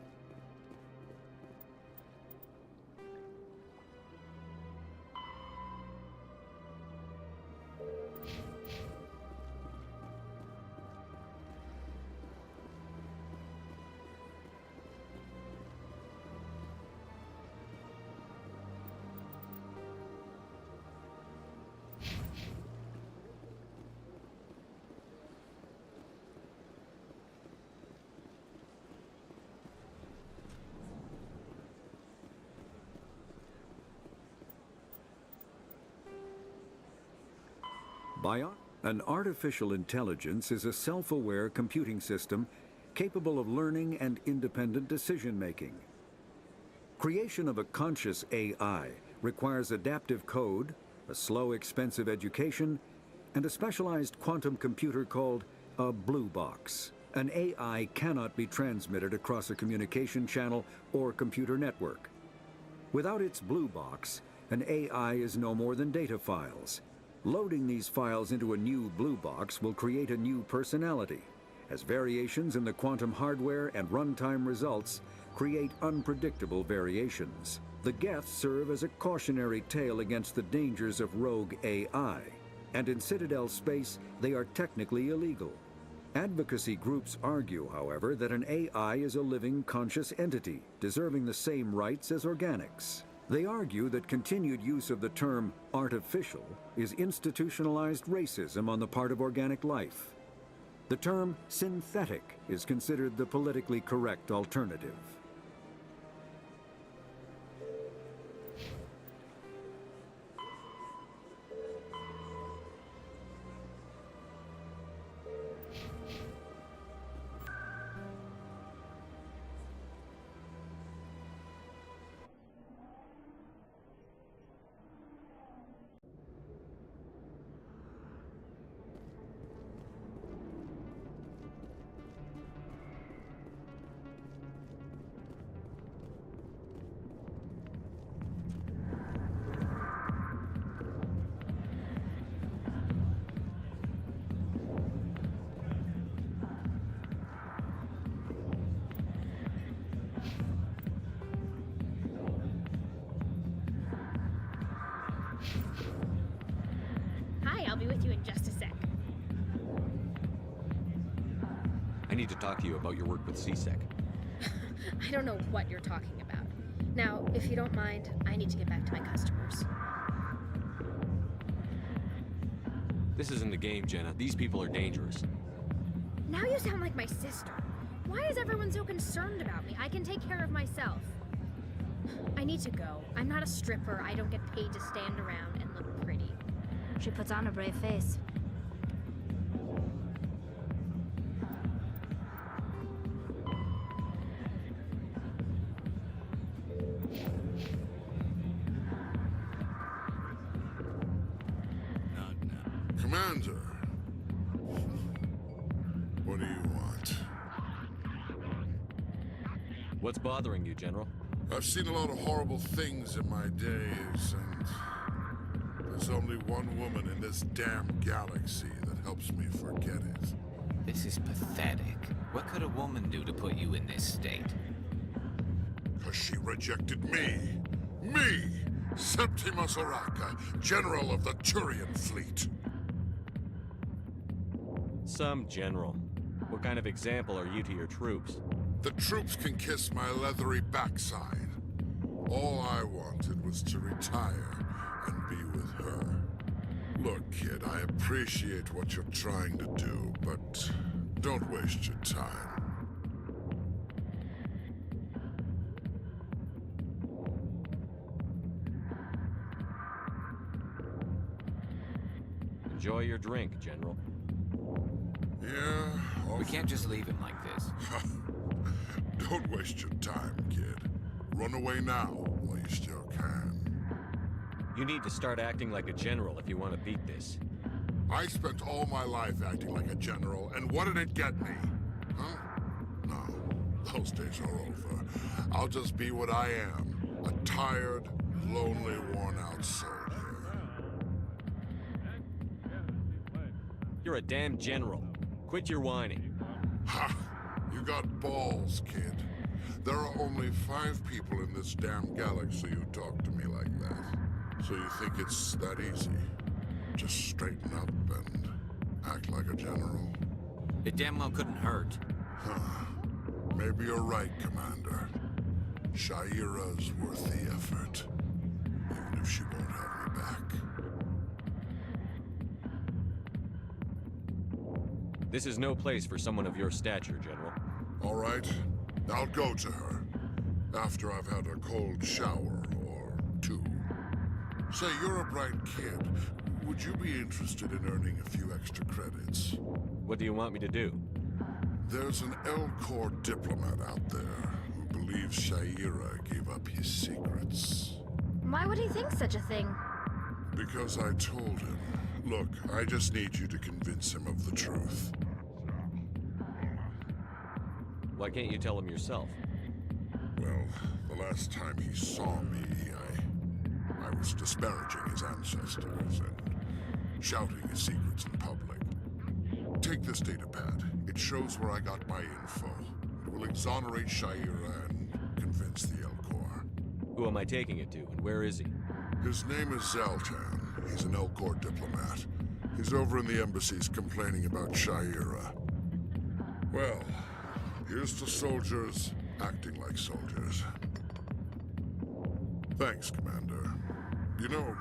An artificial intelligence is a self-aware computing system capable of learning and independent decision-making. Creation of a conscious AI requires adaptive code, a slow, expensive education, and a specialized quantum computer called a blue box. An AI cannot be transmitted across a communication channel or computer network. Without its blue box, an AI is no more than data files. Loading these files into a new blue box will create a new personality, as variations in the quantum hardware and runtime results create unpredictable variations. The Geth serve as a cautionary tale against the dangers of rogue AI, and in Citadel space, they are technically illegal. Advocacy groups argue, however, that an AI is a living, conscious entity, deserving the same rights as organics. They argue that continued use of the term artificial is institutionalized racism on the part of organic life. The term synthetic is considered the politically correct alternative. I'll be with you in just a sec. I need to talk to you about your work with CSEC. I don't know what you're talking about. Now, if you don't mind, I need to get back to my customers. This isn't a game, Jenna. These people are dangerous. Now you sound like my sister. Why is everyone so concerned about me? I can take care of myself. I need to go. I'm not a stripper. I don't get paid to stand around and look pretty. She puts on a brave face. Commander. What do you want? What's bothering you, General? I've seen a lot of horrible things in my days, and there's only one woman in this damn galaxy that helps me forget it. This is pathetic. What could a woman do to put you in this state? Because she rejected me. Me! Septimus Oraka, General of the Turian Fleet. Some general. What kind of example are you to your troops? The troops can kiss my leathery backside. All I wanted was to retire and be with her. Look, kid, I appreciate what you're trying to do, but don't waste your time. Enjoy your drink, General. Yeah? We can't just leave him like this. Don't waste your time, kid. Run away now, while you still can. You need to start acting like a general if you want to beat this. I spent all my life acting like a general, and what did it get me? Huh? No, those days are over. I'll just be what I am. A tired, lonely, worn-out soldier. You're a damn general. Quit your whining. Ha! You got balls, kid. There are only 5 people in this damn galaxy who talk to me like that. So you think it's that easy? Just straighten up and act like a general? It damn well couldn't hurt. Huh. Maybe you're right, Commander. Shaira's worth the effort. Even if she won't have me back. This is no place for someone of your stature, General. All right. I'll go to her. After I've had a cold shower or 2. Say, you're a bright kid. Would you be interested in earning a few extra credits? What do you want me to do? There's an Elcor diplomat out there who believes Shaira gave up his secrets. Why would he think such a thing? Because I told him. Look, I just need you to convince him of the truth. Why can't you tell him yourself? Well, the last time he saw me, I was disparaging his ancestors and shouting his secrets in public. Take this data pad. It shows where I got my info. It will exonerate Shaira and convince the Elcor. Who am I taking it to, and where is he? His name is Zaltan. He's an Elcor diplomat. He's over in the embassies complaining about Shaira. Well, here's to soldiers acting like soldiers. Thanks, Commander. You know,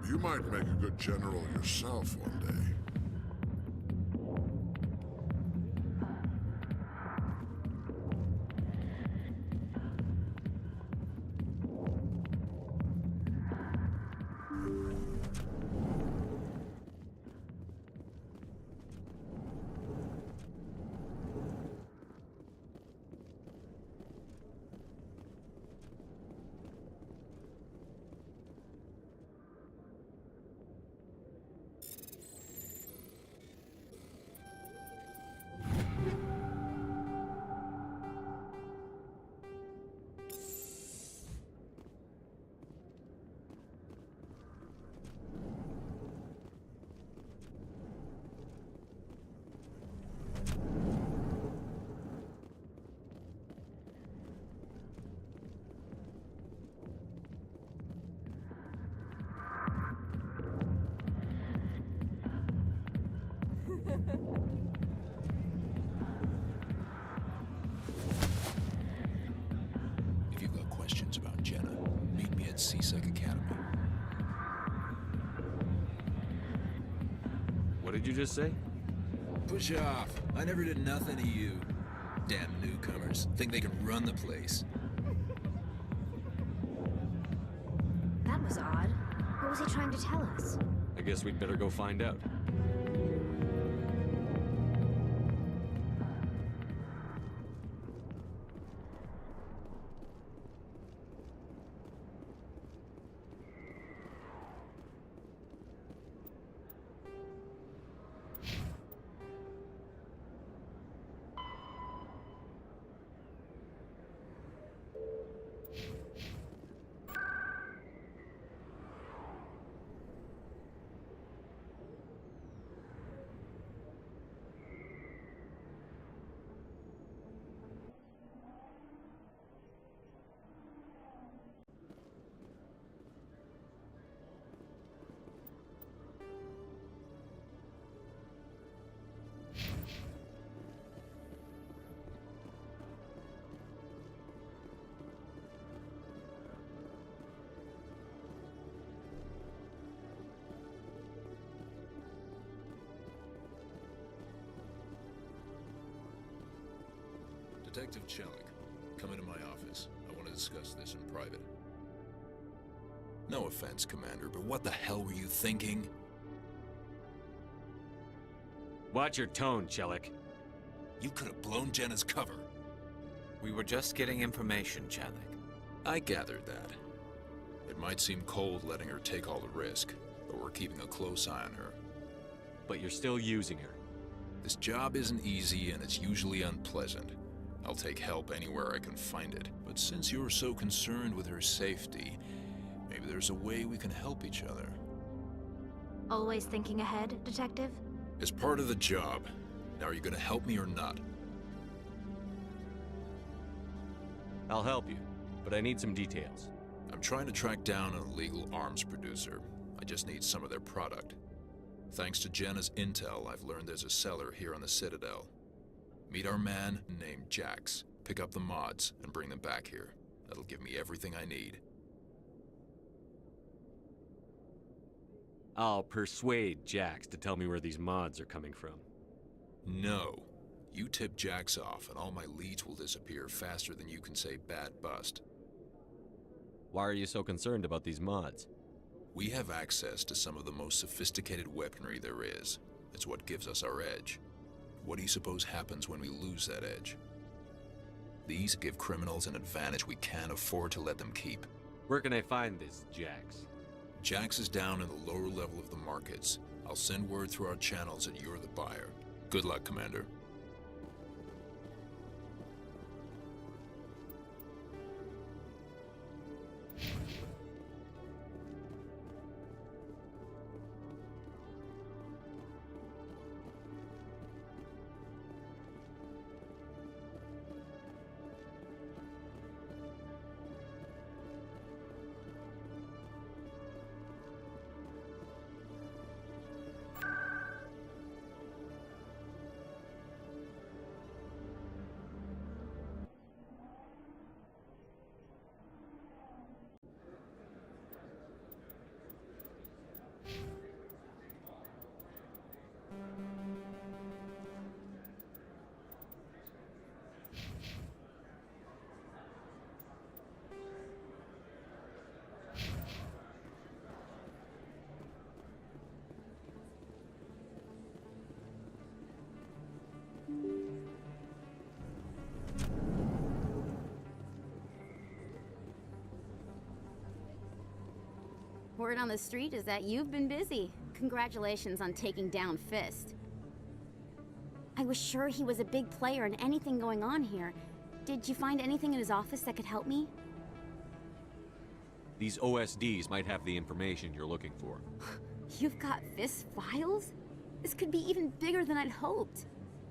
you might make a good general yourself one day. If you've got questions about Jenna, meet me at CSEC Academy. What did you just say? Push off. I never did nothing to you. Damn newcomers. Think they can run the place. That was odd. What was he trying to tell us? I guess we'd better go find out. Detective Chelik, come into my office. I want to discuss this in private. No offense, Commander, but what the hell were you thinking? Watch your tone, Chelik. You could have blown Jenna's cover. We were just getting information, Chelik. I gathered that. It might seem cold letting her take all the risk, but we're keeping a close eye on her. But you're still using her. This job isn't easy and it's usually unpleasant. I'll take help anywhere I can find it. But since you're so concerned with her safety, maybe there's a way we can help each other. Always thinking ahead, Detective? As part of the job. Now, are you gonna help me or not? I'll help you, but I need some details. I'm trying to track down an illegal arms producer. I just need some of their product. Thanks to Jenna's intel, I've learned there's a seller here on the Citadel. Meet our man named Jax. Pick up the mods and bring them back here. That'll give me everything I need. I'll persuade Jax to tell me where these mods are coming from. No. You tip Jax off and all my leads will disappear faster than you can say bad bust. Why are you so concerned about these mods? We have access to some of the most sophisticated weaponry there is. It's what gives us our edge. What do you suppose happens when we lose that edge? These give criminals an advantage we can't afford to let them keep. Where can I find this Jax? Jax is down in the lower level of the markets. I'll send word through our channels that you're the buyer. Good luck, Commander. Word on the street is that you've been busy. Congratulations on taking down Fist. I was sure he was a big player in anything going on here. Did you find anything in his office that could help me? These OSDs might have the information you're looking for. You've got Fist's files? This could be even bigger than I'd hoped.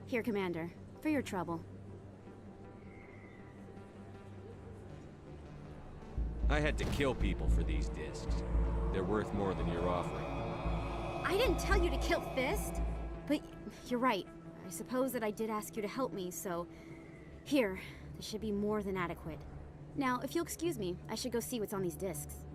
Here, Commander, for your trouble. I had to kill people for these discs. They're worth more than you're offering. I didn't tell you to kill Fist! But you're right. I suppose that I did ask you to help me, so... Here, this should be more than adequate. Now, if you'll excuse me, I should go see what's on these discs.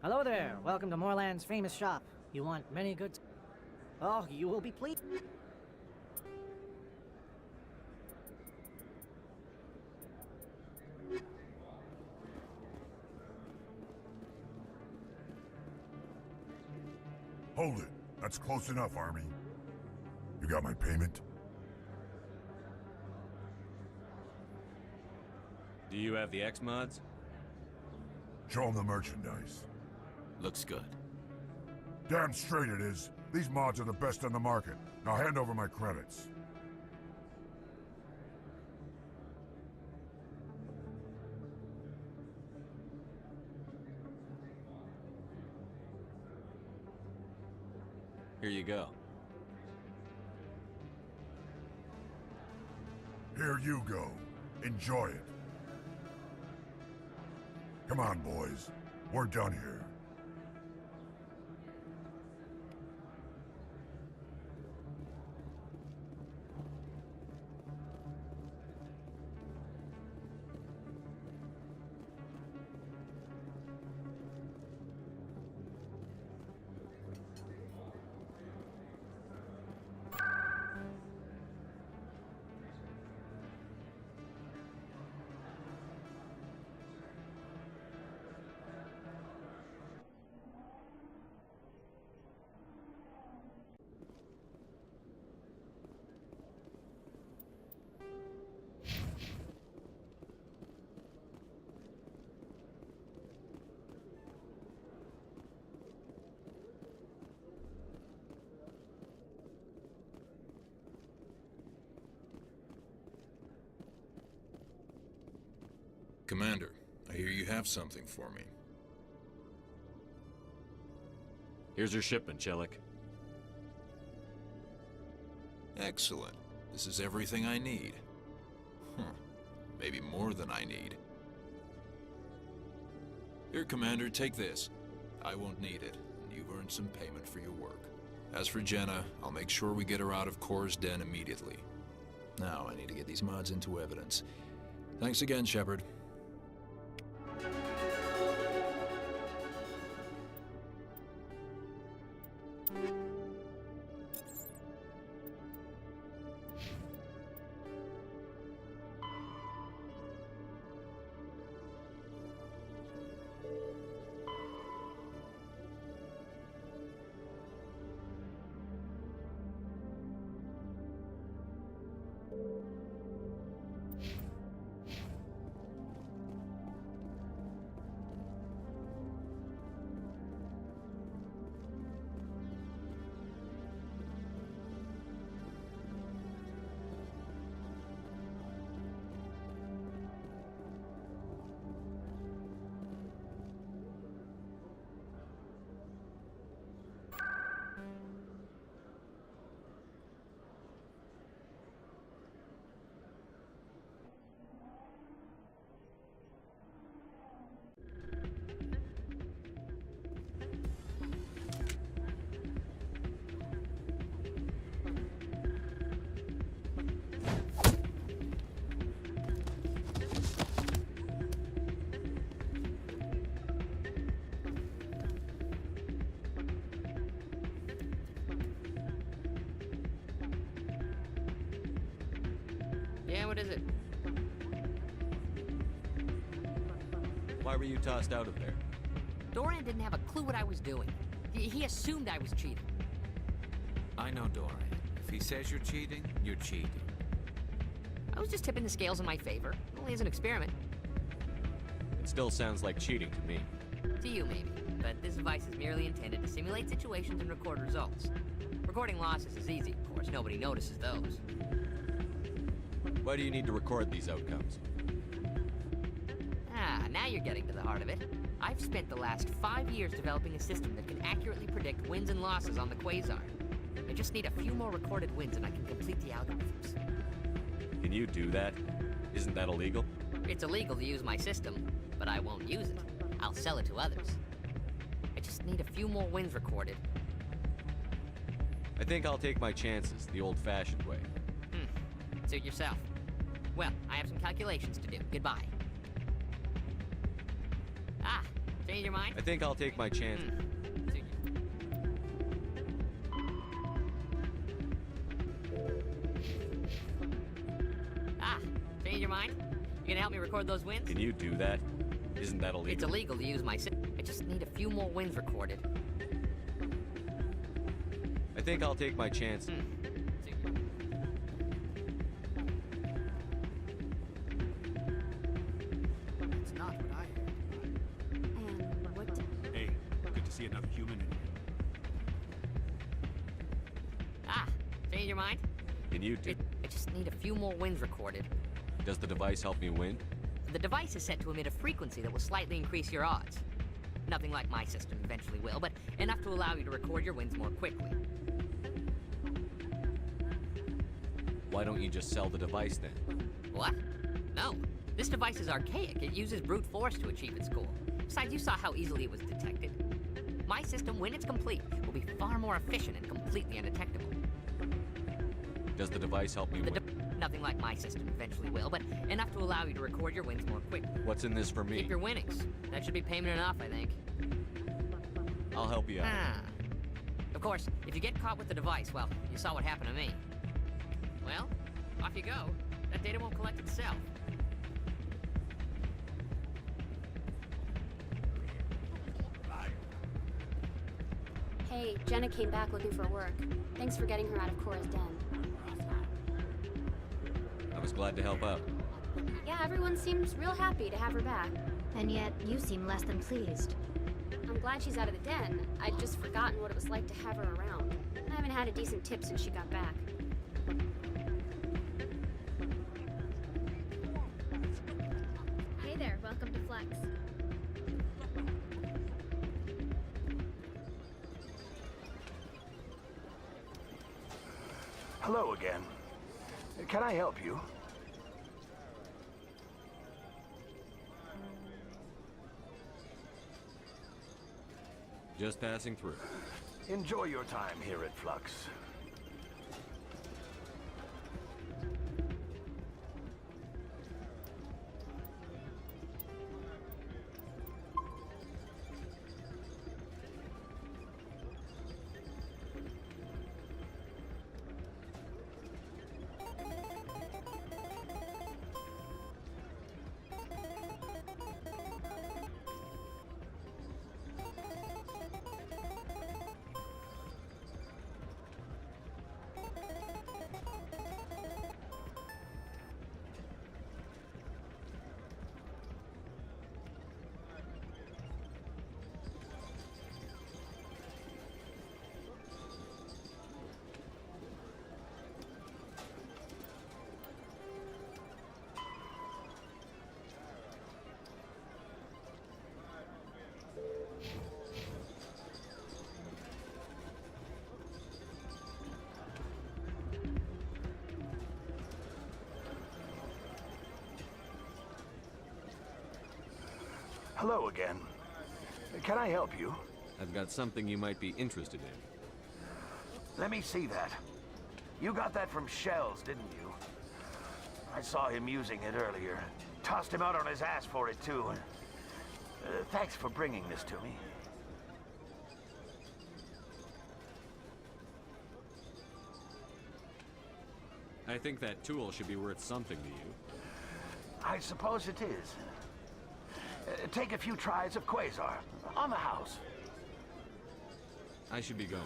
Hello there. Welcome to Moorland's famous shop. You want many goods? Oh, you will be pleased. Hold it. That's close enough, Army. You got my payment? Do you have the X-Mods? Show them the merchandise. Looks good. Damn straight it is. These mods are the best on the market. Now hand over my credits. Here you go. Here you go. Enjoy it. Come on, boys. We're done here. Commander, I hear you have something for me. Here's your shipment, Chelik. Excellent. This is everything I need. Maybe more than I need. Here, Commander, take this. I won't need it, and you've earned some payment for your work. As for Jenna, I'll make sure we get her out of Kor's den immediately. Now, I need to get these mods into evidence. Thanks again, Shepard. Yeah, what is it? Why were you tossed out of there? Doran didn't have a clue what I was doing. He assumed I was cheating. I know Doran. If he says you're cheating, you're cheating. I was just tipping the scales in my favor. Only as an experiment. It still sounds like cheating to me. To you, maybe. But this device is merely intended to simulate situations and record results. Recording losses is easy, of course. Nobody notices those. Why do you need to record these outcomes? Ah, now you're getting to the heart of it. I've spent the last 5 years developing a system that can accurately predict wins and losses on the Quasar. I just need a few more recorded wins and I can complete the algorithms. Can you do that? Isn't that illegal? It's illegal to use my system, but I won't use it. I'll sell it to others. I just need a few more wins recorded. I think I'll take my chances the old-fashioned way. Suit yourself. Well, I have some calculations to do. Goodbye. Ah, Change your mind? I think I'll take my chance. Ah, change your mind? You gonna help me record those wins? Can you do that? Isn't that illegal? It's illegal to use my system. I just need a few more wins recorded. I think I'll take my chance. It's not what I heard. And what did... Hey, good to see another human in here. Ah, change your mind? Can you do... I just need a few more wins recorded. Does the device help me win? The device is set to emit a frequency that will slightly increase your odds. Nothing like my system eventually will, but enough to allow you to record your wins more quickly. Why don't you just sell the device then? What? No. This device is archaic. It uses brute force to achieve its goal. Besides, you saw how easily it was detected. My system, when it's complete, will be far more efficient and completely undetectable. Does the device help me win? Nothing like my system eventually will, but enough to allow you to record your wins more quickly. What's in this for me? Keep your winnings. That should be payment enough, I think. I'll help you out. Ah. Of course, if you get caught with the device, well, you saw what happened to me. Well, off you go. That data won't collect itself. Hey, Jenna came back looking for work. Thanks for getting her out of Cora's den. I was glad to help out. Yeah, everyone seems real happy to have her back. And yet, you seem less than pleased. I'm glad she's out of the den. I'd just forgotten what it was like to have her around. I haven't had a decent tip since she got back. Hey there, welcome to Flex. Hello again. Can I help you? Just passing through. Enjoy your time here at Flux. Hello again. Can I help you? I've got something you might be interested in. Let me see that. You got that from Shells, didn't you? I saw him using it earlier. Tossed him out on his ass for it, too. Thanks for bringing this to me. I think that tool should be worth something to you. I suppose it is. Take a few tries of Quasar. On the house. I should be going.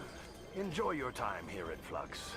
Enjoy your time here at Flux.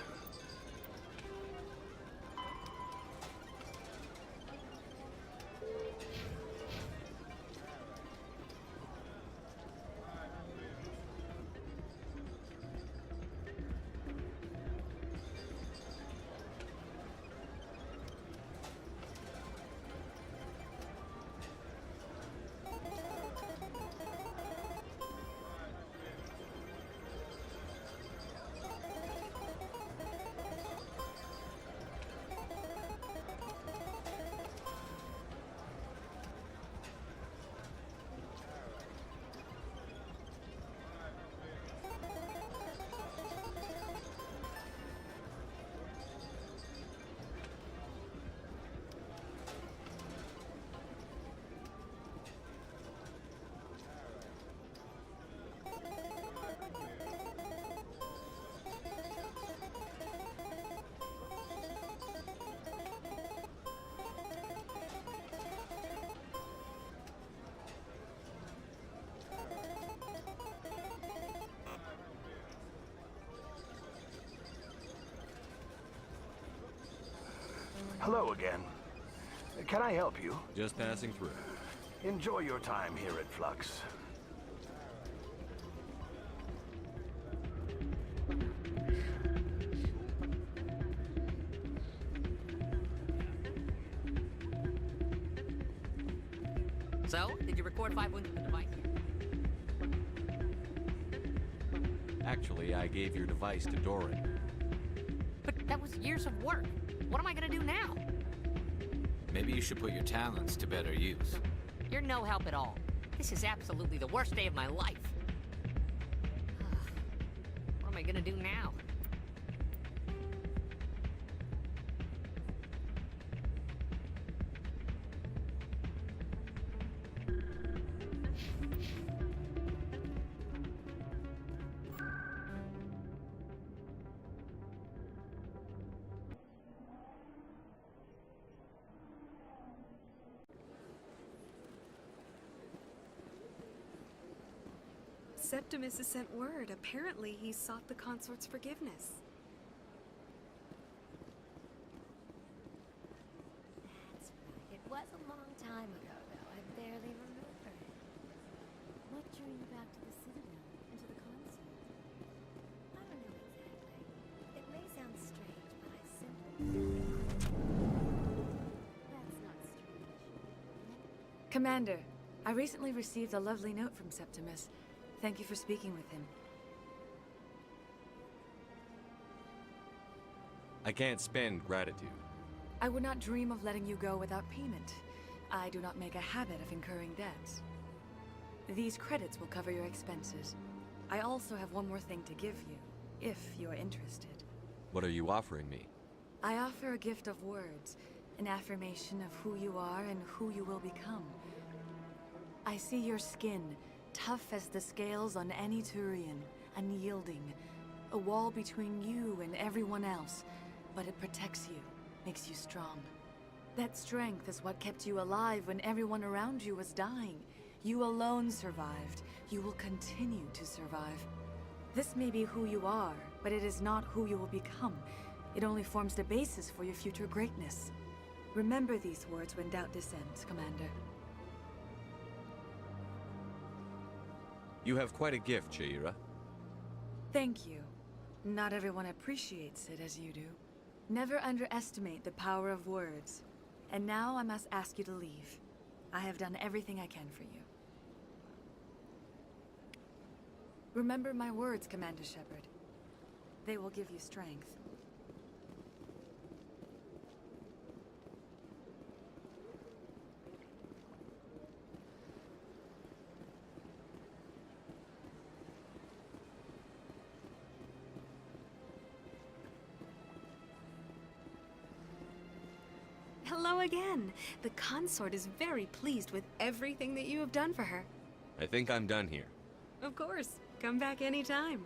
Hello again. Can I help you? Just passing through. Enjoy your time here at Flux. So, did you record 5 wounds with the device? Actually, I gave your device to Doran. But that was years of work. What am I gonna do now? Maybe you should put your talents to better use. You're no help at all. This is absolutely the worst day of my life. What am I gonna do now? Septimus has sent word. Apparently, he sought the consort's forgiveness. That's right. It was a long time ago, though. I barely remember it. What drew you back to the Citadel and to the consort? I don't know exactly. It may sound strange, but I simply... That's not strange. Commander, I recently received a lovely note from Septimus. Thank you for speaking with him. I can't spend gratitude. I would not dream of letting you go without payment. I do not make a habit of incurring debts. These credits will cover your expenses. I also have one more thing to give you, if you're interested. What are you offering me? I offer a gift of words, an affirmation of who you are and who you will become. I see your skin, tough as the scales on any Turian, unyielding, a wall between you and everyone else, but it protects you, makes you strong. That strength is what kept you alive when everyone around you was dying. You alone survived. You will continue to survive. This may be who you are, but it is not who you will become. It only forms the basis for your future greatness. Remember these words when doubt descends, Commander. You have quite a gift, Shaira. Thank you. Not everyone appreciates it as you do. Never underestimate the power of words. And now I must ask you to leave. I have done everything I can for you. Remember my words, Commander Shepard. They will give you strength. Hello again. The consort is very pleased with everything that you have done for her. I think I'm done here. Of course. Come back anytime.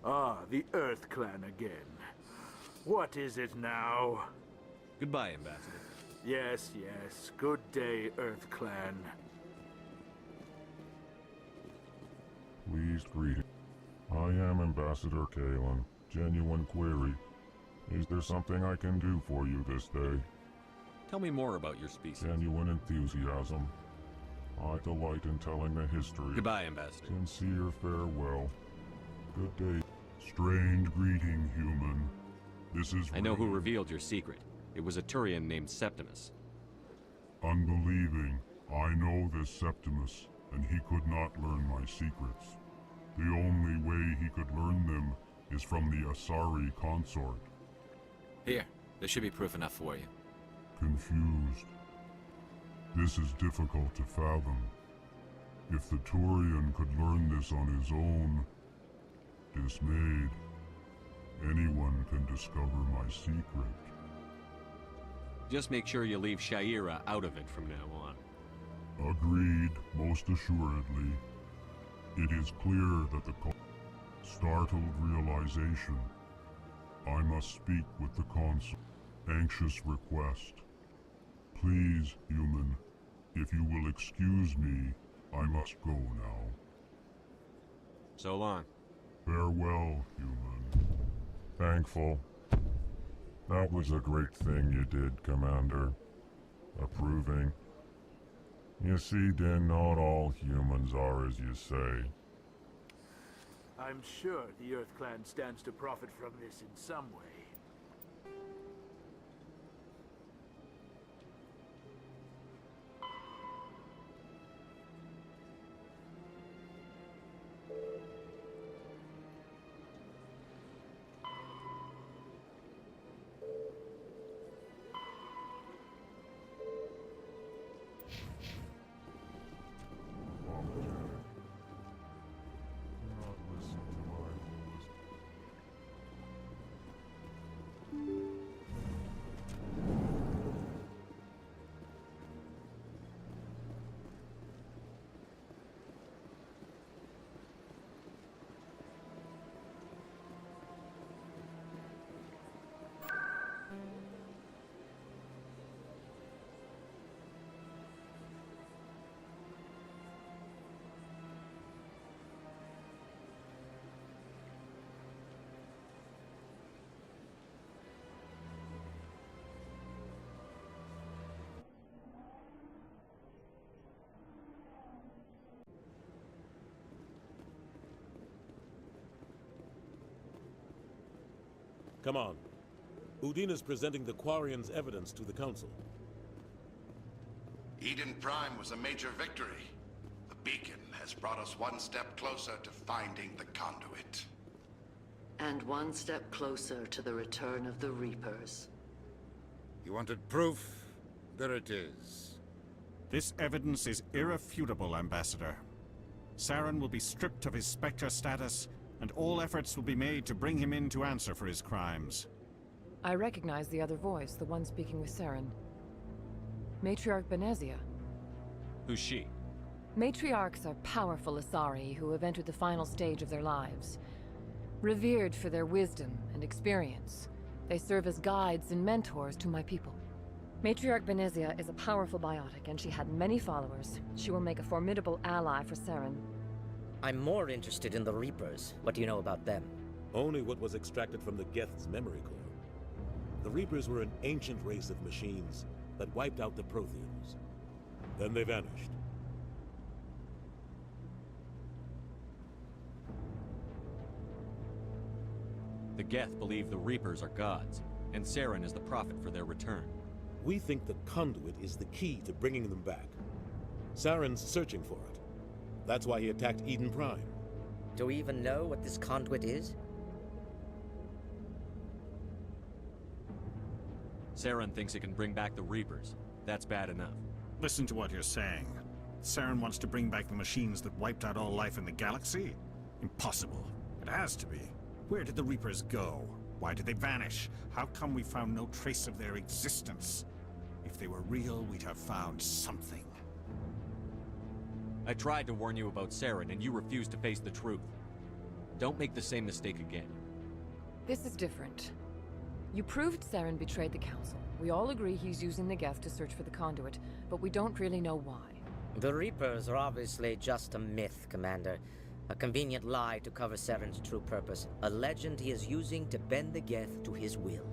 Ah, the Earth Clan again. What is it now? Goodbye, Ambassador. Yes, yes. Good day, Earth Clan. least greeting. I am Ambassador Kalen. Genuine query. Is there something I can do for you this day? Tell me more about your species. Genuine enthusiasm. I delight in telling the history. Goodbye, Ambassador. Sincere farewell. Good day. Strange greeting, human. This is I know who revealed your secret. It was a Turian named Septimus. Unbelieving. I know this Septimus, and he could not learn my secrets. The only way he could learn them is from the Asari consort. Here, there should be proof enough for you. Confused. This is difficult to fathom. If the Turian could learn this on his own, dismayed, anyone can discover my secret. Just make sure you leave Shaira out of it from now on. Agreed, most assuredly. It is clear that the startled realization. I must speak with the consul. Anxious request. Please, human, if you will excuse me, I must go now. So long. Farewell, human. Thankful. That was a great thing you did, Commander. Approving. You see, Din, not all humans are as you say. I'm sure the Earth Clan stands to profit from this in some way. Come on. Udin is presenting the Quarians' evidence to the Council. Eden Prime was a major victory. The beacon has brought us one step closer to finding the conduit. And one step closer to the return of the Reapers. You wanted proof? There it is. This evidence is irrefutable, Ambassador. Saren will be stripped of his Spectre status, and all efforts will be made to bring him in to answer for his crimes. I recognize the other voice, the one speaking with Saren. Matriarch Benezia. Who's she? Matriarchs are powerful Asari who have entered the final stage of their lives. Revered for their wisdom and experience, they serve as guides and mentors to my people. Matriarch Benezia is a powerful biotic, and she had many followers. She will make a formidable ally for Saren. I'm more interested in the Reapers. What do you know about them? Only what was extracted from the Geth's memory core. The Reapers were an ancient race of machines that wiped out the Protheans. Then they vanished. The Geth believe the Reapers are gods, and Saren is the prophet for their return. We think the conduit is the key to bringing them back. Saren's searching for it. That's why he attacked Eden Prime. Do we even know what this conduit is? Saren thinks it can bring back the Reapers. That's bad enough. Listen to what you're saying. Saren wants to bring back the machines that wiped out all life in the galaxy? Impossible. It has to be. Where did the Reapers go? Why did they vanish? How come we found no trace of their existence? If they were real, we'd have found something. I tried to warn you about Saren, and you refused to face the truth. Don't make the same mistake again. This is different. You proved Saren betrayed the Council. We all agree he's using the Geth to search for the conduit, but we don't really know why. The Reapers are obviously just a myth, Commander. A convenient lie to cover Saren's true purpose. A legend he is using to bend the Geth to his will.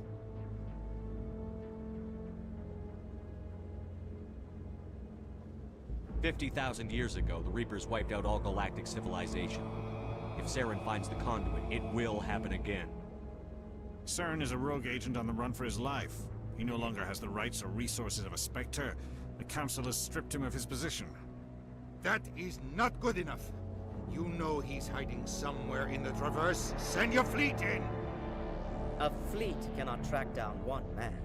"50,000 years ago, the Reapers wiped out all galactic civilization. If Saren finds the conduit, it will happen again." Saren is a rogue agent on the run for his life. He no longer has the rights or resources of a Spectre. The Council has stripped him of his position. That is not good enough. You know he's hiding somewhere in the Traverse. Send your fleet in! A fleet cannot track down one man.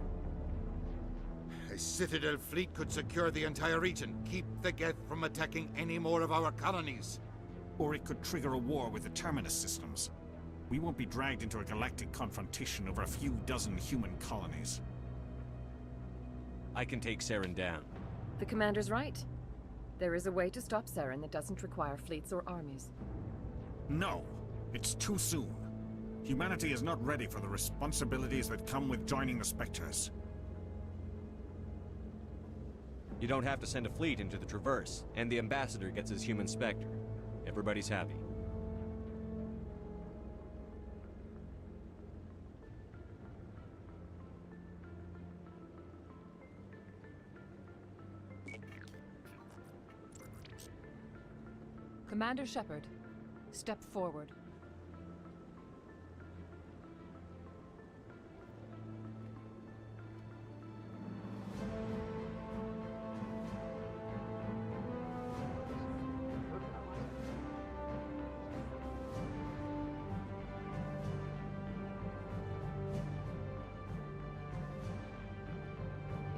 A Citadel fleet could secure the entire region. Keep the Geth from attacking any more of our colonies. Or it could trigger a war with the Terminus systems. We won't be dragged into a galactic confrontation over a few dozen human colonies. I can take Saren down. The commander's right. There is a way to stop Saren that doesn't require fleets or armies. No! It's too soon. Humanity is not ready for the responsibilities that come with joining the Spectres. You don't have to send a fleet into the Traverse, and the Ambassador gets his human Spectre. Everybody's happy. Commander Shepard, step forward.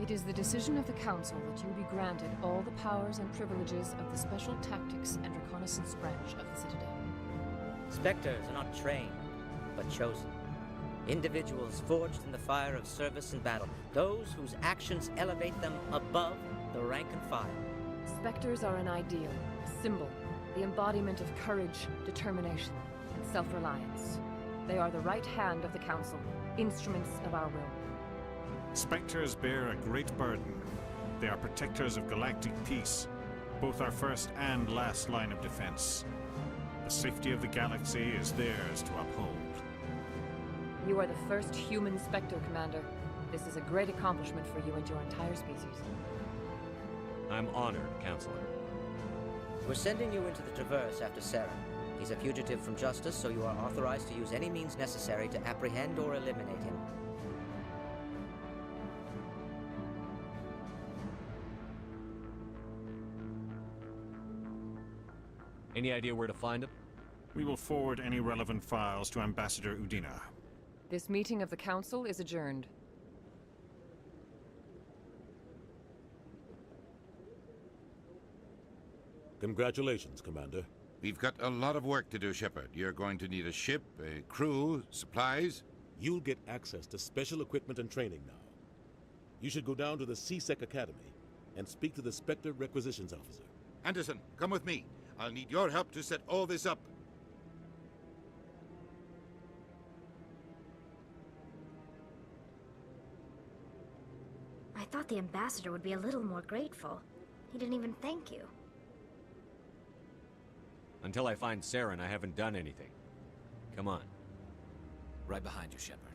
It is the decision of the Council that you be granted all the powers and privileges of the Special Tactics and Reconnaissance branch of the Citadel. Spectres are not trained, but chosen. Individuals forged in the fire of service and battle. Those whose actions elevate them above the rank and file. Spectres are an ideal, a symbol, the embodiment of courage, determination, and self-reliance. They are the right hand of the Council, instruments of our will. Spectres bear a great burden. They are protectors of galactic peace, both our first and last line of defense. The safety of the galaxy is theirs to uphold. You are the first human Spectre, Commander. This is a great accomplishment for you and your entire species. I'm honored, Counselor. We're sending you into the Traverse after Saren. He's a fugitive from justice, so you are authorized to use any means necessary to apprehend or eliminate him. Any idea where to find him? We will forward any relevant files to Ambassador Udina. This meeting of the Council is adjourned. Congratulations, Commander. We've got a lot of work to do, Shepard. You're going to need a ship, a crew, supplies. You'll get access to special equipment and training now. You should go down to the C-Sec Academy and speak to the Spectre Requisitions Officer. Anderson, come with me. I'll need your help to set all this up. I thought the ambassador would be a little more grateful. He didn't even thank you. Until I find Saren, I haven't done anything. Come on. Right behind you, Shepard.